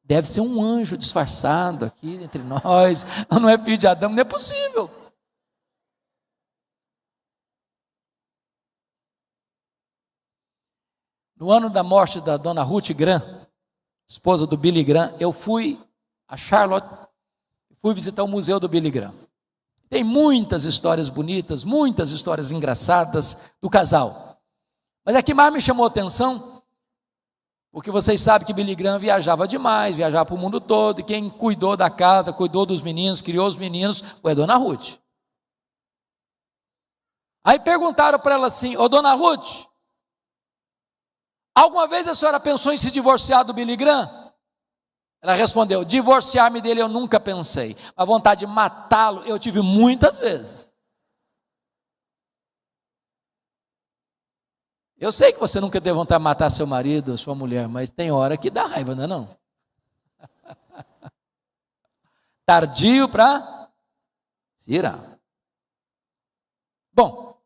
Deve ser um anjo disfarçado aqui entre nós, não é filho de Adão, não é possível. No ano da morte da dona Ruth Graham, esposa do Billy Graham, eu fui a Charlotte, fui visitar o museu do Billy Graham. Tem muitas histórias bonitas, muitas histórias engraçadas do casal. Mas a que mais me chamou a atenção, porque vocês sabem que Billy Graham viajava demais, viajava para o mundo todo, e quem cuidou da casa, cuidou dos meninos, criou os meninos, foi a dona Ruth. Aí perguntaram para ela assim: ô dona Ruth, alguma vez a senhora pensou em se divorciar do Billy Graham? Ela respondeu: divorciar-me dele eu nunca pensei. A vontade de matá-lo eu tive muitas vezes. Eu sei que você nunca teve vontade de matar seu marido, sua mulher, mas tem hora que dá raiva, não é não? Tardio para se irar. Bom,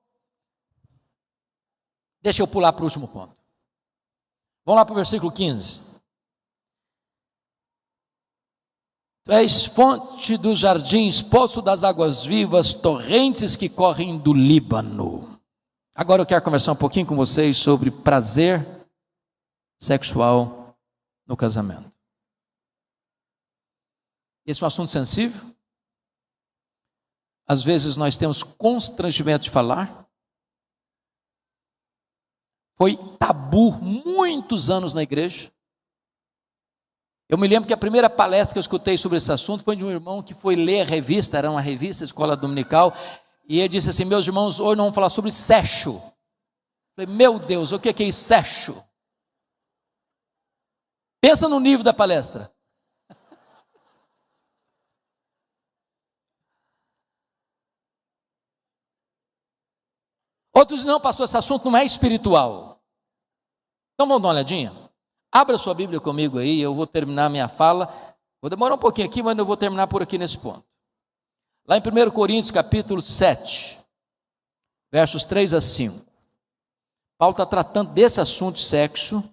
deixa eu pular para o último ponto. Vamos lá para o versículo 15. Tu és fonte dos jardins, poço das águas vivas, torrentes que correm do Líbano. Agora eu quero conversar um pouquinho com vocês sobre prazer sexual no casamento. Esse é um assunto sensível. Às vezes nós temos constrangimento de falar. Foi tabu muitos anos na igreja. Eu me lembro que a primeira palestra que eu escutei sobre esse assunto foi de um irmão que foi ler a revista, era uma revista, Escola Dominical, e ele disse assim: meus irmãos, hoje nós vamos falar sobre sexo. Eu falei: meu Deus, o que é isso, sexo? Pensa no nível da palestra. Outros não, pastor, esse assunto não é espiritual. Então vamos dar uma olhadinha? Abra sua Bíblia comigo aí, eu vou terminar a minha fala. Vou demorar um pouquinho aqui, mas eu vou terminar por aqui nesse ponto. Lá em 1 Coríntios capítulo 7, versos 3 a 5. Paulo está tratando desse assunto sexo,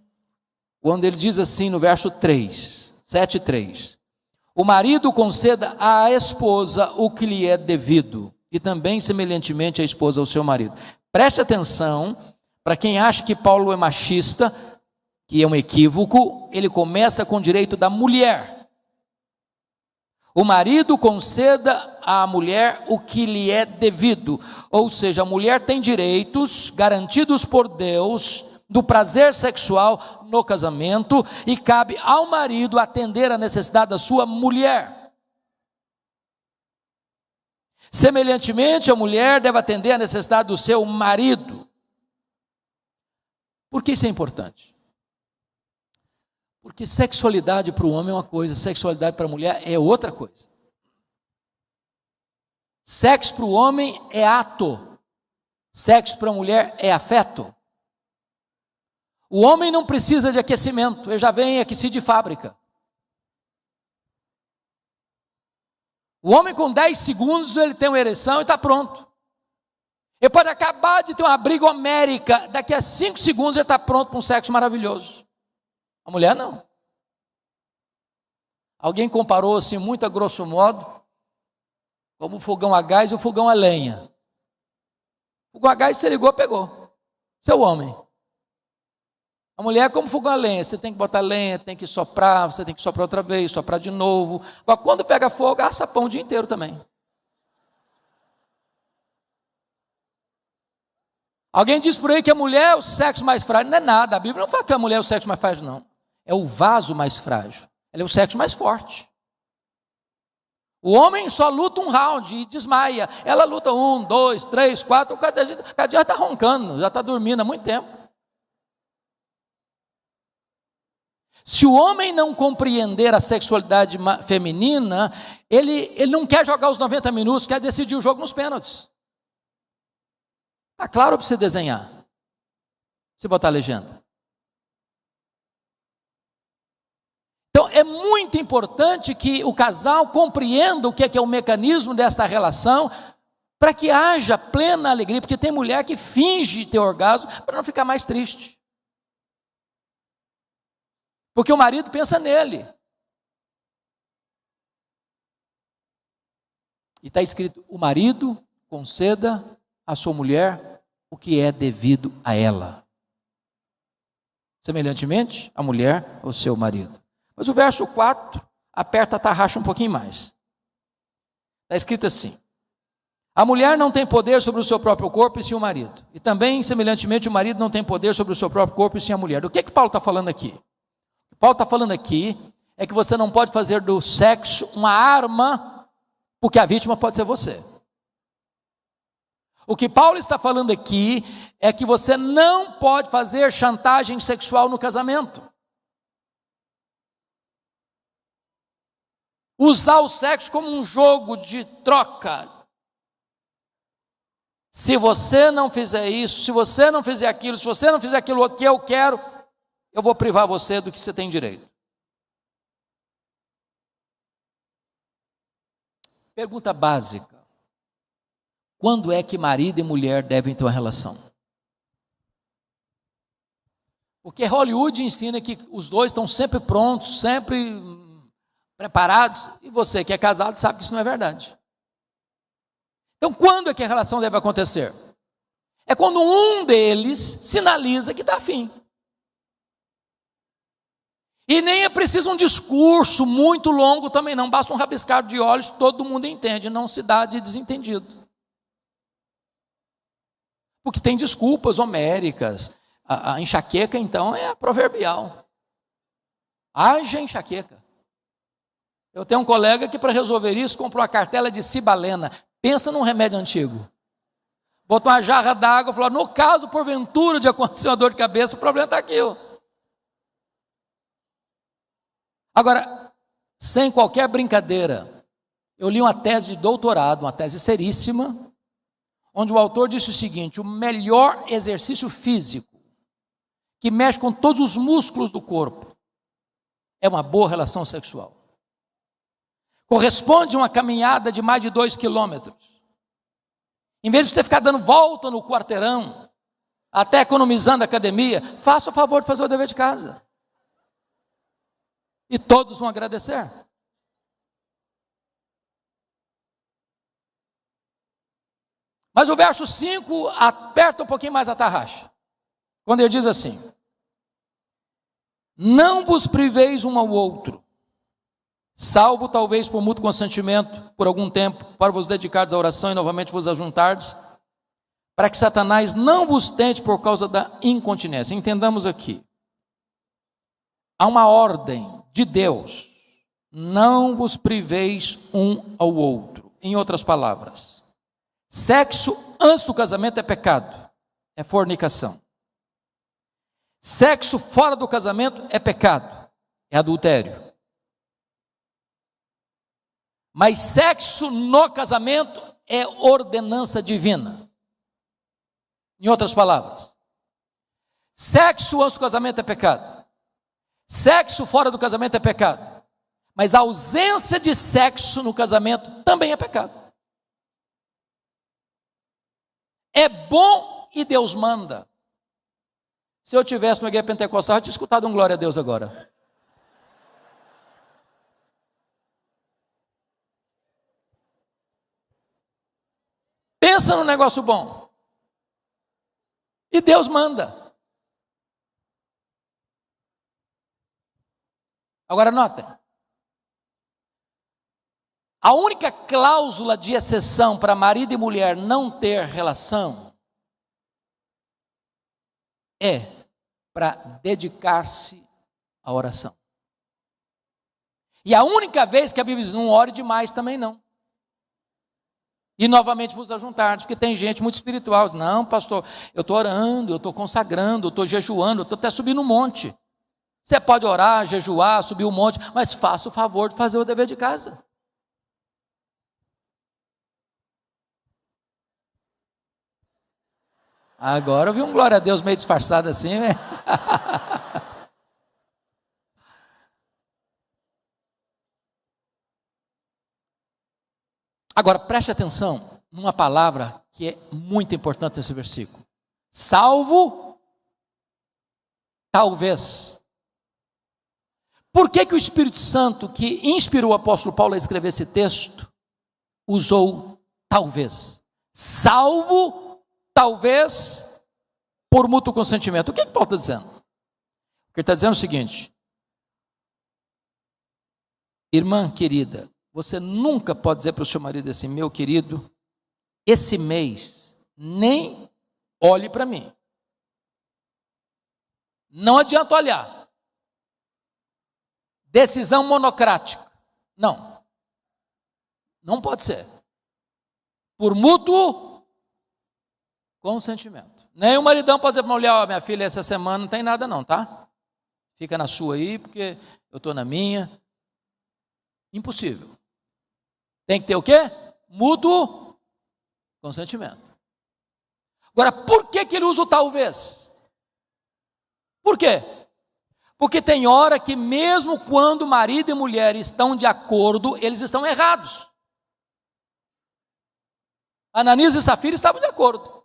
quando ele diz assim no verso 3, 7:3. O marido conceda à esposa o que lhe é devido, e também semelhantemente a esposa ao seu marido. Preste atenção, para quem acha que Paulo é machista, que é um equívoco, ele começa com o direito da mulher. O marido conceda à mulher o que lhe é devido, ou seja, a mulher tem direitos garantidos por Deus do prazer sexual no casamento, e cabe ao marido atender a necessidade da sua mulher. Semelhantemente, a mulher deve atender a necessidade do seu marido. Por que isso é importante? Porque sexualidade para o homem é uma coisa, sexualidade para a mulher é outra coisa. Sexo para o homem é ato, sexo para a mulher é afeto. O homem não precisa de aquecimento, ele já vem aquecido de fábrica. O homem com 10 segundos ele tem uma ereção e está pronto. Ele pode acabar de ter uma briga homérica, daqui a 5 segundos ele está pronto para um sexo maravilhoso. A mulher não. Alguém comparou assim, muito a grosso modo, como o fogão a gás e o fogão a lenha. O fogão a gás você ligou, pegou. Seu homem. A mulher é como fogão a lenha, você tem que botar lenha, tem que soprar, você tem que soprar outra vez, soprar de novo. Agora, quando pega fogo, assa pão o dia inteiro também. Alguém diz por aí que a mulher é o sexo mais frágil. Não é nada, a Bíblia não fala que a mulher é o sexo mais frágil, não. É o vaso mais frágil. Ela é o sexo mais forte. O homem só luta um round e desmaia. Ela luta 1, 2, 3, 4, cada dia já está roncando, já está dormindo há muito tempo. Se o homem não compreender a sexualidade feminina, ele não quer jogar os 90 minutos, quer decidir o jogo nos pênaltis. Está claro para você desenhar, você botar a legenda. Então é muito importante que o casal compreenda o que é o mecanismo desta relação, para que haja plena alegria, porque tem mulher que finge ter orgasmo para não ficar mais triste. Porque o marido pensa nele. E está escrito, o marido conceda à sua mulher o que é devido a ela. Semelhantemente, a mulher ao seu marido. Mas o verso 4 aperta a tarraxa um pouquinho mais. Está escrito assim, a mulher não tem poder sobre o seu próprio corpo e sim o marido. E também, semelhantemente, o marido não tem poder sobre o seu próprio corpo e sim a mulher. Do que Paulo está falando aqui? O que Paulo está falando aqui é que você não pode fazer do sexo uma arma, porque a vítima pode ser você. O que Paulo está falando aqui é que você não pode fazer chantagem sexual no casamento. Usar o sexo como um jogo de troca. Se você não fizer isso, se você não fizer aquilo, se você não fizer aquilo que eu quero, eu vou privar você do que você tem direito. Pergunta básica. Quando é que marido e mulher devem ter uma relação? Porque Hollywood ensina que os dois estão sempre prontos, sempre preparados, e você que é casado sabe que isso não é verdade. Então, quando é que a relação deve acontecer? É quando um deles sinaliza que está afim. E nem é preciso um discurso muito longo também não, basta um rabiscar de olhos, todo mundo entende, não se dá de desentendido. Porque tem desculpas homéricas, a enxaqueca então é proverbial. Haja enxaqueca. Eu tenho um colega que para resolver isso comprou uma cartela de cibalena, pensa num remédio antigo. Botou uma jarra d'água e falou, no caso porventura de acontecer uma dor de cabeça, o problema está aqui. Agora, sem qualquer brincadeira, eu li uma tese de doutorado, uma tese seríssima, onde o autor disse o seguinte, o melhor exercício físico, que mexe com todos os músculos do corpo, é uma boa relação sexual. Corresponde a uma caminhada de mais de 2 quilômetros. Em vez de você ficar dando volta no quarteirão, até economizando a academia, faça o favor de fazer o dever de casa. E todos vão agradecer. Mas o verso 5 aperta um pouquinho mais a tarraxa. Quando ele diz assim, não vos priveis um ao outro, salvo talvez por mútuo consentimento, por algum tempo, para vos dedicardes à oração e novamente vos ajuntardes, para que Satanás não vos tente por causa da incontinência. Entendamos aqui. Há uma ordem de Deus, não vos priveis um ao outro. Em outras palavras, sexo antes do casamento é pecado, é fornicação. Sexo fora do casamento é pecado, é adultério. Mas sexo no casamento é ordenança divina. Em outras palavras, sexo antes do casamento é pecado. Sexo fora do casamento é pecado. Mas a ausência de sexo no casamento também é pecado. É bom e Deus manda. Se eu tivesse uma igreja pentecostal, eu tinha escutado um glória a Deus agora. Pensa num negócio bom. E Deus manda. Agora notem. A única cláusula de exceção para marido e mulher não ter relação é para dedicar-se à oração. E a única vez que a Bíblia diz, não ore demais também não. E novamente vos ajuntar, porque tem gente muito espiritual. Não, pastor, eu estou orando, eu estou consagrando, eu estou jejuando, eu estou até subindo um monte. Você pode orar, jejuar, subir um monte, mas faça o favor de fazer o dever de casa. Agora eu vi um glória a Deus meio disfarçado assim, né? Agora preste atenção numa palavra que é muito importante nesse versículo. Salvo, talvez. Por que o Espírito Santo, que inspirou o apóstolo Paulo a escrever esse texto, usou talvez? Salvo, talvez, por mútuo consentimento. O que Paulo está dizendo? Ele está dizendo o seguinte: irmã querida, você nunca pode dizer para o seu marido assim, meu querido, esse mês nem olhe para mim. Não adianta olhar. Decisão monocrática. Não. Não pode ser. Por mútuo consentimento. Nem o maridão pode dizer para a mulher, ó, minha filha, essa semana não tem nada não, tá? Fica na sua aí, porque eu estou na minha. Impossível. Tem que ter o quê? Mútuo consentimento. Agora, por que ele usa o talvez? Por quê? Porque tem hora que mesmo quando marido e mulher estão de acordo, eles estão errados. Ananias e Safira estavam de acordo.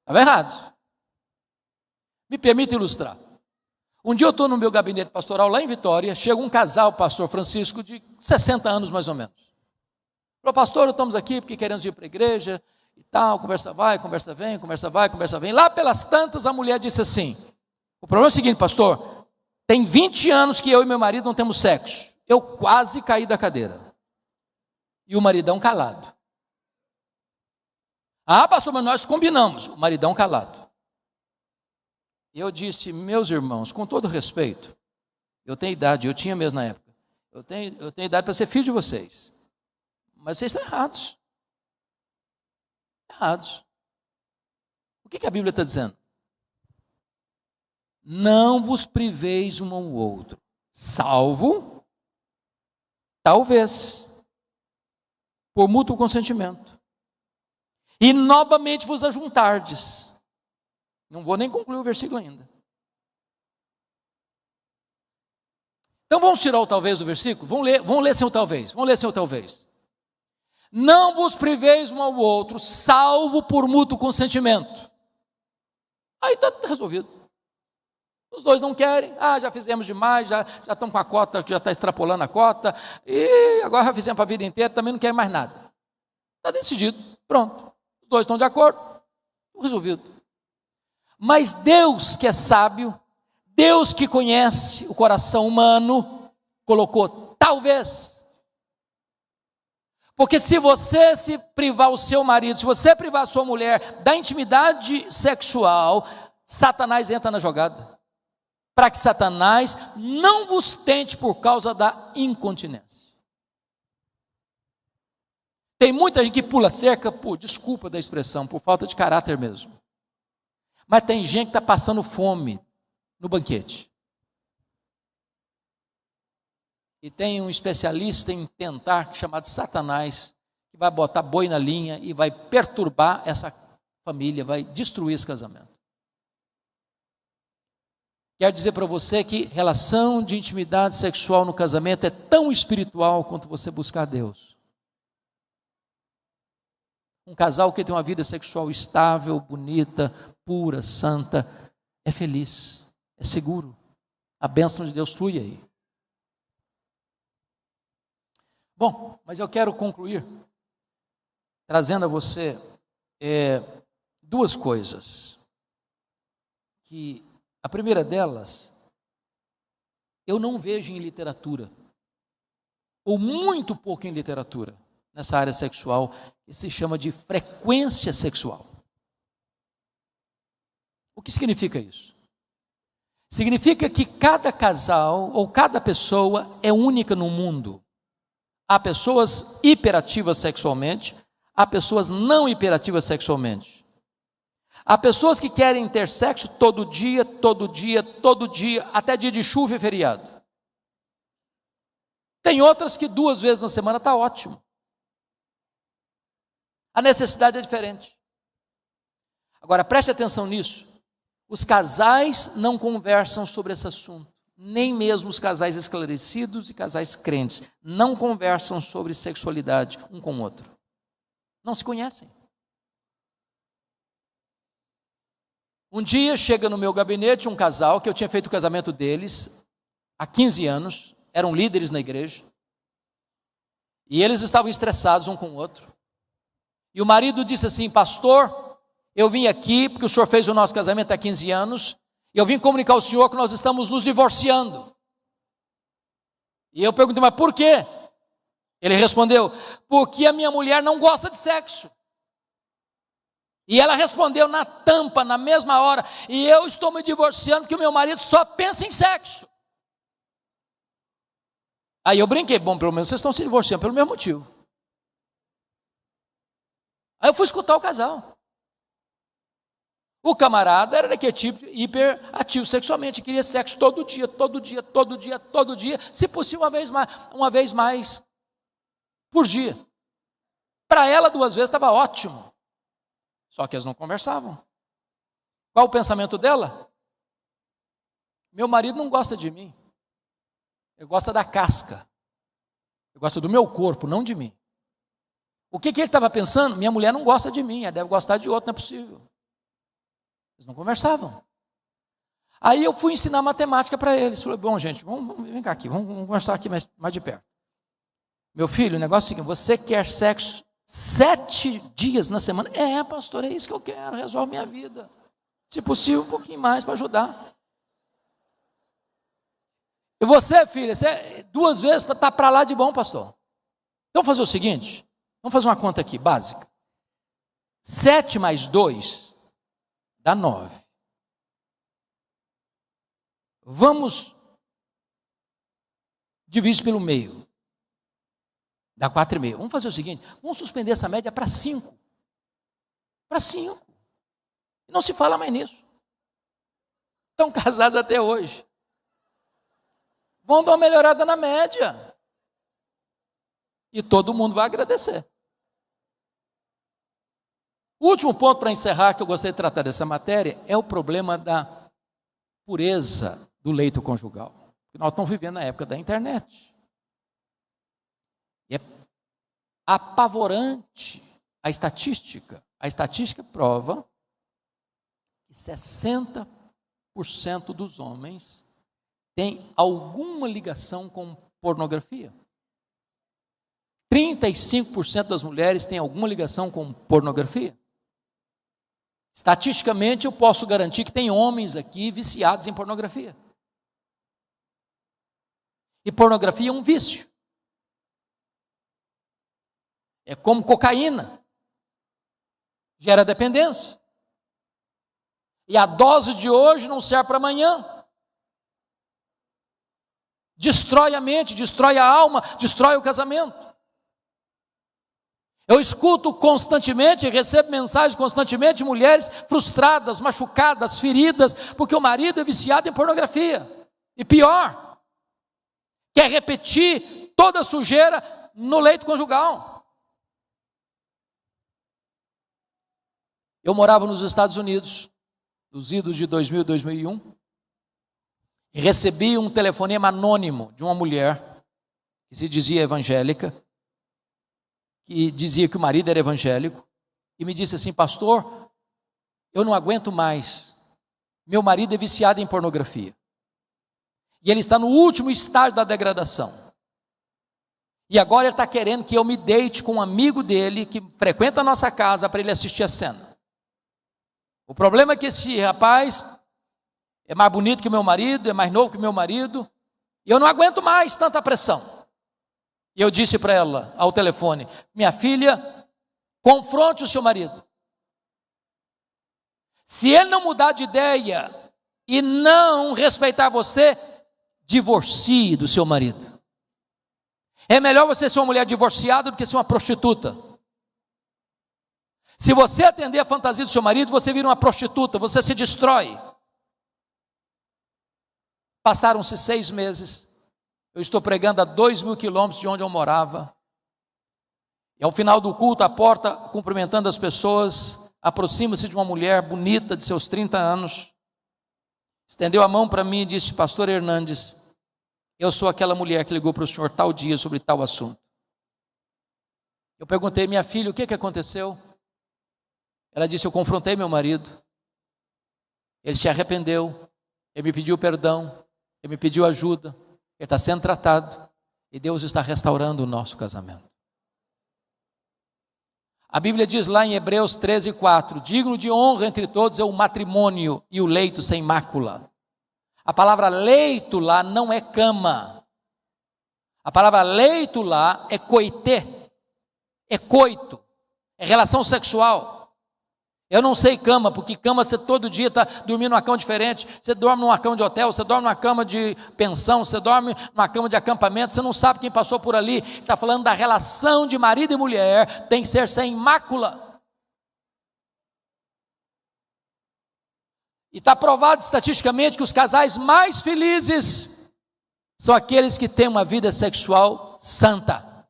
Estavam errados. Me permite ilustrar. Um dia eu estou no meu gabinete pastoral lá em Vitória, chega um casal, pastor Francisco, de 60 anos mais ou menos. Falou, pastor, estamos aqui porque queremos ir para a igreja e tal, conversa vai, conversa vem, conversa vai, conversa vem. Lá pelas tantas a mulher disse assim, o problema é o seguinte, pastor, tem 20 anos que eu e meu marido não temos sexo. Eu quase caí da cadeira. E o maridão calado. Ah, pastor, mas nós combinamos. O maridão calado. Eu disse, meus irmãos, com todo respeito, eu tenho idade, eu tinha mesmo na época, eu tenho idade para ser filho de vocês, mas vocês estão errados. Errados. O que a Bíblia está dizendo? Não vos priveis um ao outro, salvo, talvez, por mútuo consentimento, e novamente vos ajuntardes. Não vou nem concluir o versículo ainda. Então vamos tirar o talvez do versículo? Vamos ler sem o talvez. Vamos ler sem o talvez. Não vos priveis um ao outro, salvo por mútuo consentimento. Aí está resolvido. Os dois não querem. Ah, já fizemos demais, já estão com a cota, já está extrapolando a cota. E agora já fizemos para a vida inteira, também não querem mais nada. Está decidido. Pronto. Os dois estão de acordo. Resolvido. Mas Deus que é sábio, Deus que conhece o coração humano, colocou talvez. Porque se você se privar o seu marido, se você privar a sua mulher da intimidade sexual, Satanás entra na jogada. Para que Satanás não vos tente por causa da incontinência. Tem muita gente que pula cerca, por desculpa da expressão, por falta de caráter mesmo. Mas tem gente que está passando fome no banquete. E tem um especialista em tentar, chamado Satanás, que vai botar boi na linha e vai perturbar essa família, vai destruir esse casamento. Quero dizer para você que relação de intimidade sexual no casamento é tão espiritual quanto você buscar Deus. Um casal que tem uma vida sexual estável, bonita, pura, santa, é feliz, é seguro. A bênção de Deus flui aí. Bom, mas eu quero concluir trazendo a você duas coisas. Que a primeira delas, eu não vejo em literatura, ou muito pouco em literatura, nessa área sexual, que se chama de frequência sexual. O que significa isso? Significa que cada casal ou cada pessoa é única no mundo. Há pessoas hiperativas sexualmente, há pessoas não hiperativas sexualmente. Há pessoas que querem ter sexo todo dia, até dia de chuva e feriado. Tem outras que 2 vezes na semana está ótimo. A necessidade é diferente. Agora, preste atenção nisso. Os casais não conversam sobre esse assunto. Nem mesmo os casais esclarecidos e casais crentes não conversam sobre sexualidade um com o outro. Não se conhecem. Um dia chega no meu gabinete um casal que eu tinha feito o casamento deles há 15 anos, eram líderes na igreja, e eles estavam estressados um com o outro. E o marido disse assim: pastor, eu vim aqui porque o senhor fez o nosso casamento há 15 anos, e eu vim comunicar ao senhor que nós estamos nos divorciando. E eu perguntei: mas por quê? Ele respondeu: porque a minha mulher não gosta de sexo. E ela respondeu na tampa, na mesma hora: e eu estou me divorciando porque o meu marido só pensa em sexo. Aí eu brinquei: bom, pelo menos vocês estão se divorciando pelo mesmo motivo. Aí eu fui escutar o casal. O camarada era daquele tipo hiperativo sexualmente, queria sexo todo dia, se possível uma vez mais por dia. Para ela 2 vezes estava ótimo. Só que eles não conversavam. Qual o pensamento dela? Meu marido não gosta de mim. Ele gosta da casca. Ele gosta do meu corpo, não de mim. O que ele estava pensando? Minha mulher não gosta de mim, ela deve gostar de outro, não é possível. Eles não conversavam. Aí eu fui ensinar matemática para eles. Falei: bom, gente, vem cá aqui, vamos conversar aqui mais de perto. Meu filho, o negócio é o seguinte: você quer sexo 7 dias na semana? Pastor, é isso que eu quero, resolve minha vida. Se possível, um pouquinho mais para ajudar. E você, filha, 2 vezes para estar para lá de bom, pastor. Então vamos fazer o seguinte, vamos fazer uma conta aqui, básica. 7 mais 2 dá 9. Vamos dividir pelo meio. Dá 4,5. Vamos fazer o seguinte, vamos suspender essa média para 5. Para 5. Não se fala mais nisso. Estão casados até hoje. Vão dar uma melhorada na média. E todo mundo vai agradecer. O último ponto para encerrar, que eu gostaria de tratar dessa matéria, é o problema da pureza do leito conjugal. Porque nós estamos vivendo na época da internet. E é apavorante a estatística. A estatística prova que 60% dos homens têm alguma ligação com pornografia. 35% das mulheres têm alguma ligação com pornografia. Estatisticamente, eu posso garantir que tem homens aqui viciados em pornografia. E pornografia é um vício. É como cocaína. Gera dependência. E a dose de hoje não serve para amanhã. Destrói a mente, destrói a alma, destrói o casamento. Eu escuto constantemente, recebo mensagens constantemente de mulheres frustradas, machucadas, feridas, porque o marido é viciado em pornografia. E pior, quer repetir toda a sujeira no leito conjugal. Eu morava nos Estados Unidos, nos idos de 2000 e 2001, e recebi um telefonema anônimo de uma mulher que se dizia evangélica, que dizia que o marido era evangélico, e me disse assim: pastor, eu não aguento mais, meu marido é viciado em pornografia, e ele está no último estágio da degradação, E agora ele está querendo que eu me deite com um amigo dele que frequenta a nossa casa para ele assistir a cena. O problema é que esse rapaz é mais bonito que o meu marido, é mais novo que o meu marido, e eu não aguento mais tanta pressão. E eu disse para ela ao telefone: minha filha, confronte o seu marido. Se ele não mudar de ideia e não respeitar você, divorcie do seu marido. É melhor você ser uma mulher divorciada do que ser uma prostituta. Se você atender a fantasia do seu marido, você vira uma prostituta, você se destrói. Passaram-se 6 meses, eu estou pregando a 2.000 quilômetros de onde eu morava, e ao final do culto, à porta, cumprimentando as pessoas, aproxima-se de uma mulher bonita, de seus 30 anos, estendeu a mão para mim e disse: pastor Hernandes, eu sou aquela mulher que ligou para o senhor tal dia sobre tal assunto. Eu perguntei: minha filha, o que aconteceu? Ela disse: eu confrontei meu marido, ele se arrependeu, ele me pediu perdão, ele me pediu ajuda, ele está sendo tratado, e Deus está restaurando o nosso casamento. A Bíblia diz lá em Hebreus 13:4, digno de honra entre todos é o matrimônio e o leito sem mácula. A palavra leito lá não é cama, a palavra leito lá é coité, é coito, é relação sexual. Eu não sei cama, porque cama você todo dia está dormindo numa cama diferente, você dorme numa cama de hotel, você dorme numa cama de pensão, você dorme numa cama de acampamento, você não sabe quem passou por ali. Está falando da relação de marido e mulher, tem que ser sem mácula. E está provado estatisticamente que os casais mais felizes são aqueles que têm uma vida sexual santa.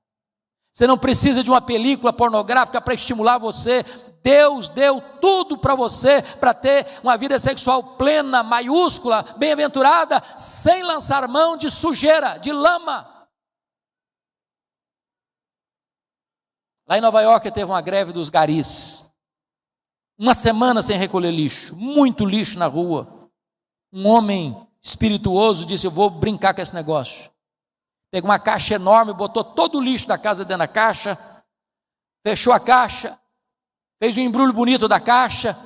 Você não precisa de uma película pornográfica para estimular você. Deus deu tudo para você, para ter uma vida sexual plena, maiúscula, bem-aventurada, sem lançar mão de sujeira, de lama. Lá em Nova York teve uma greve dos garis. Uma semana sem recolher lixo, muito lixo na rua. Um homem espirituoso disse: eu vou brincar com esse negócio. Pegou uma caixa enorme, botou todo o lixo da casa dentro da caixa, fechou a caixa, fez um embrulho bonito da caixa,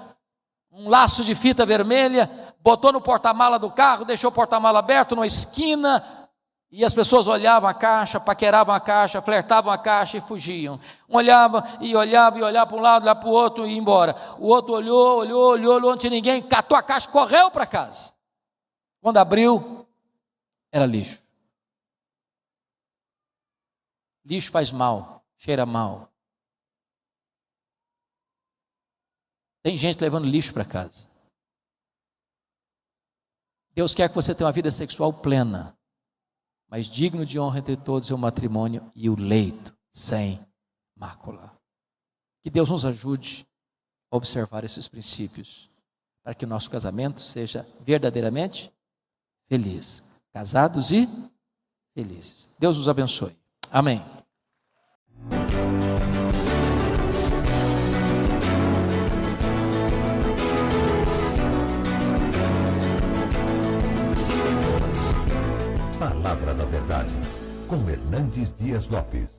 um laço de fita vermelha, botou no porta-mala do carro, deixou o porta-mala aberto numa esquina, e as pessoas olhavam a caixa, paqueravam a caixa, flertavam a caixa e fugiam. Um olhava e olhava para um lado, olhava para o outro e ia embora. O outro olhou, não tinha ninguém, catou a caixa, correu para casa. Quando abriu, era lixo. Lixo faz mal, cheira mal. Tem gente levando lixo para casa. Deus quer que você tenha uma vida sexual plena, mas digno de honra entre todos é o matrimônio e o leito sem mácula. Que Deus nos ajude a observar esses princípios, para que o nosso casamento seja verdadeiramente feliz. Casados e felizes. Deus os abençoe. Amém. Palavra da Verdade, com Hernandes Dias Lopes.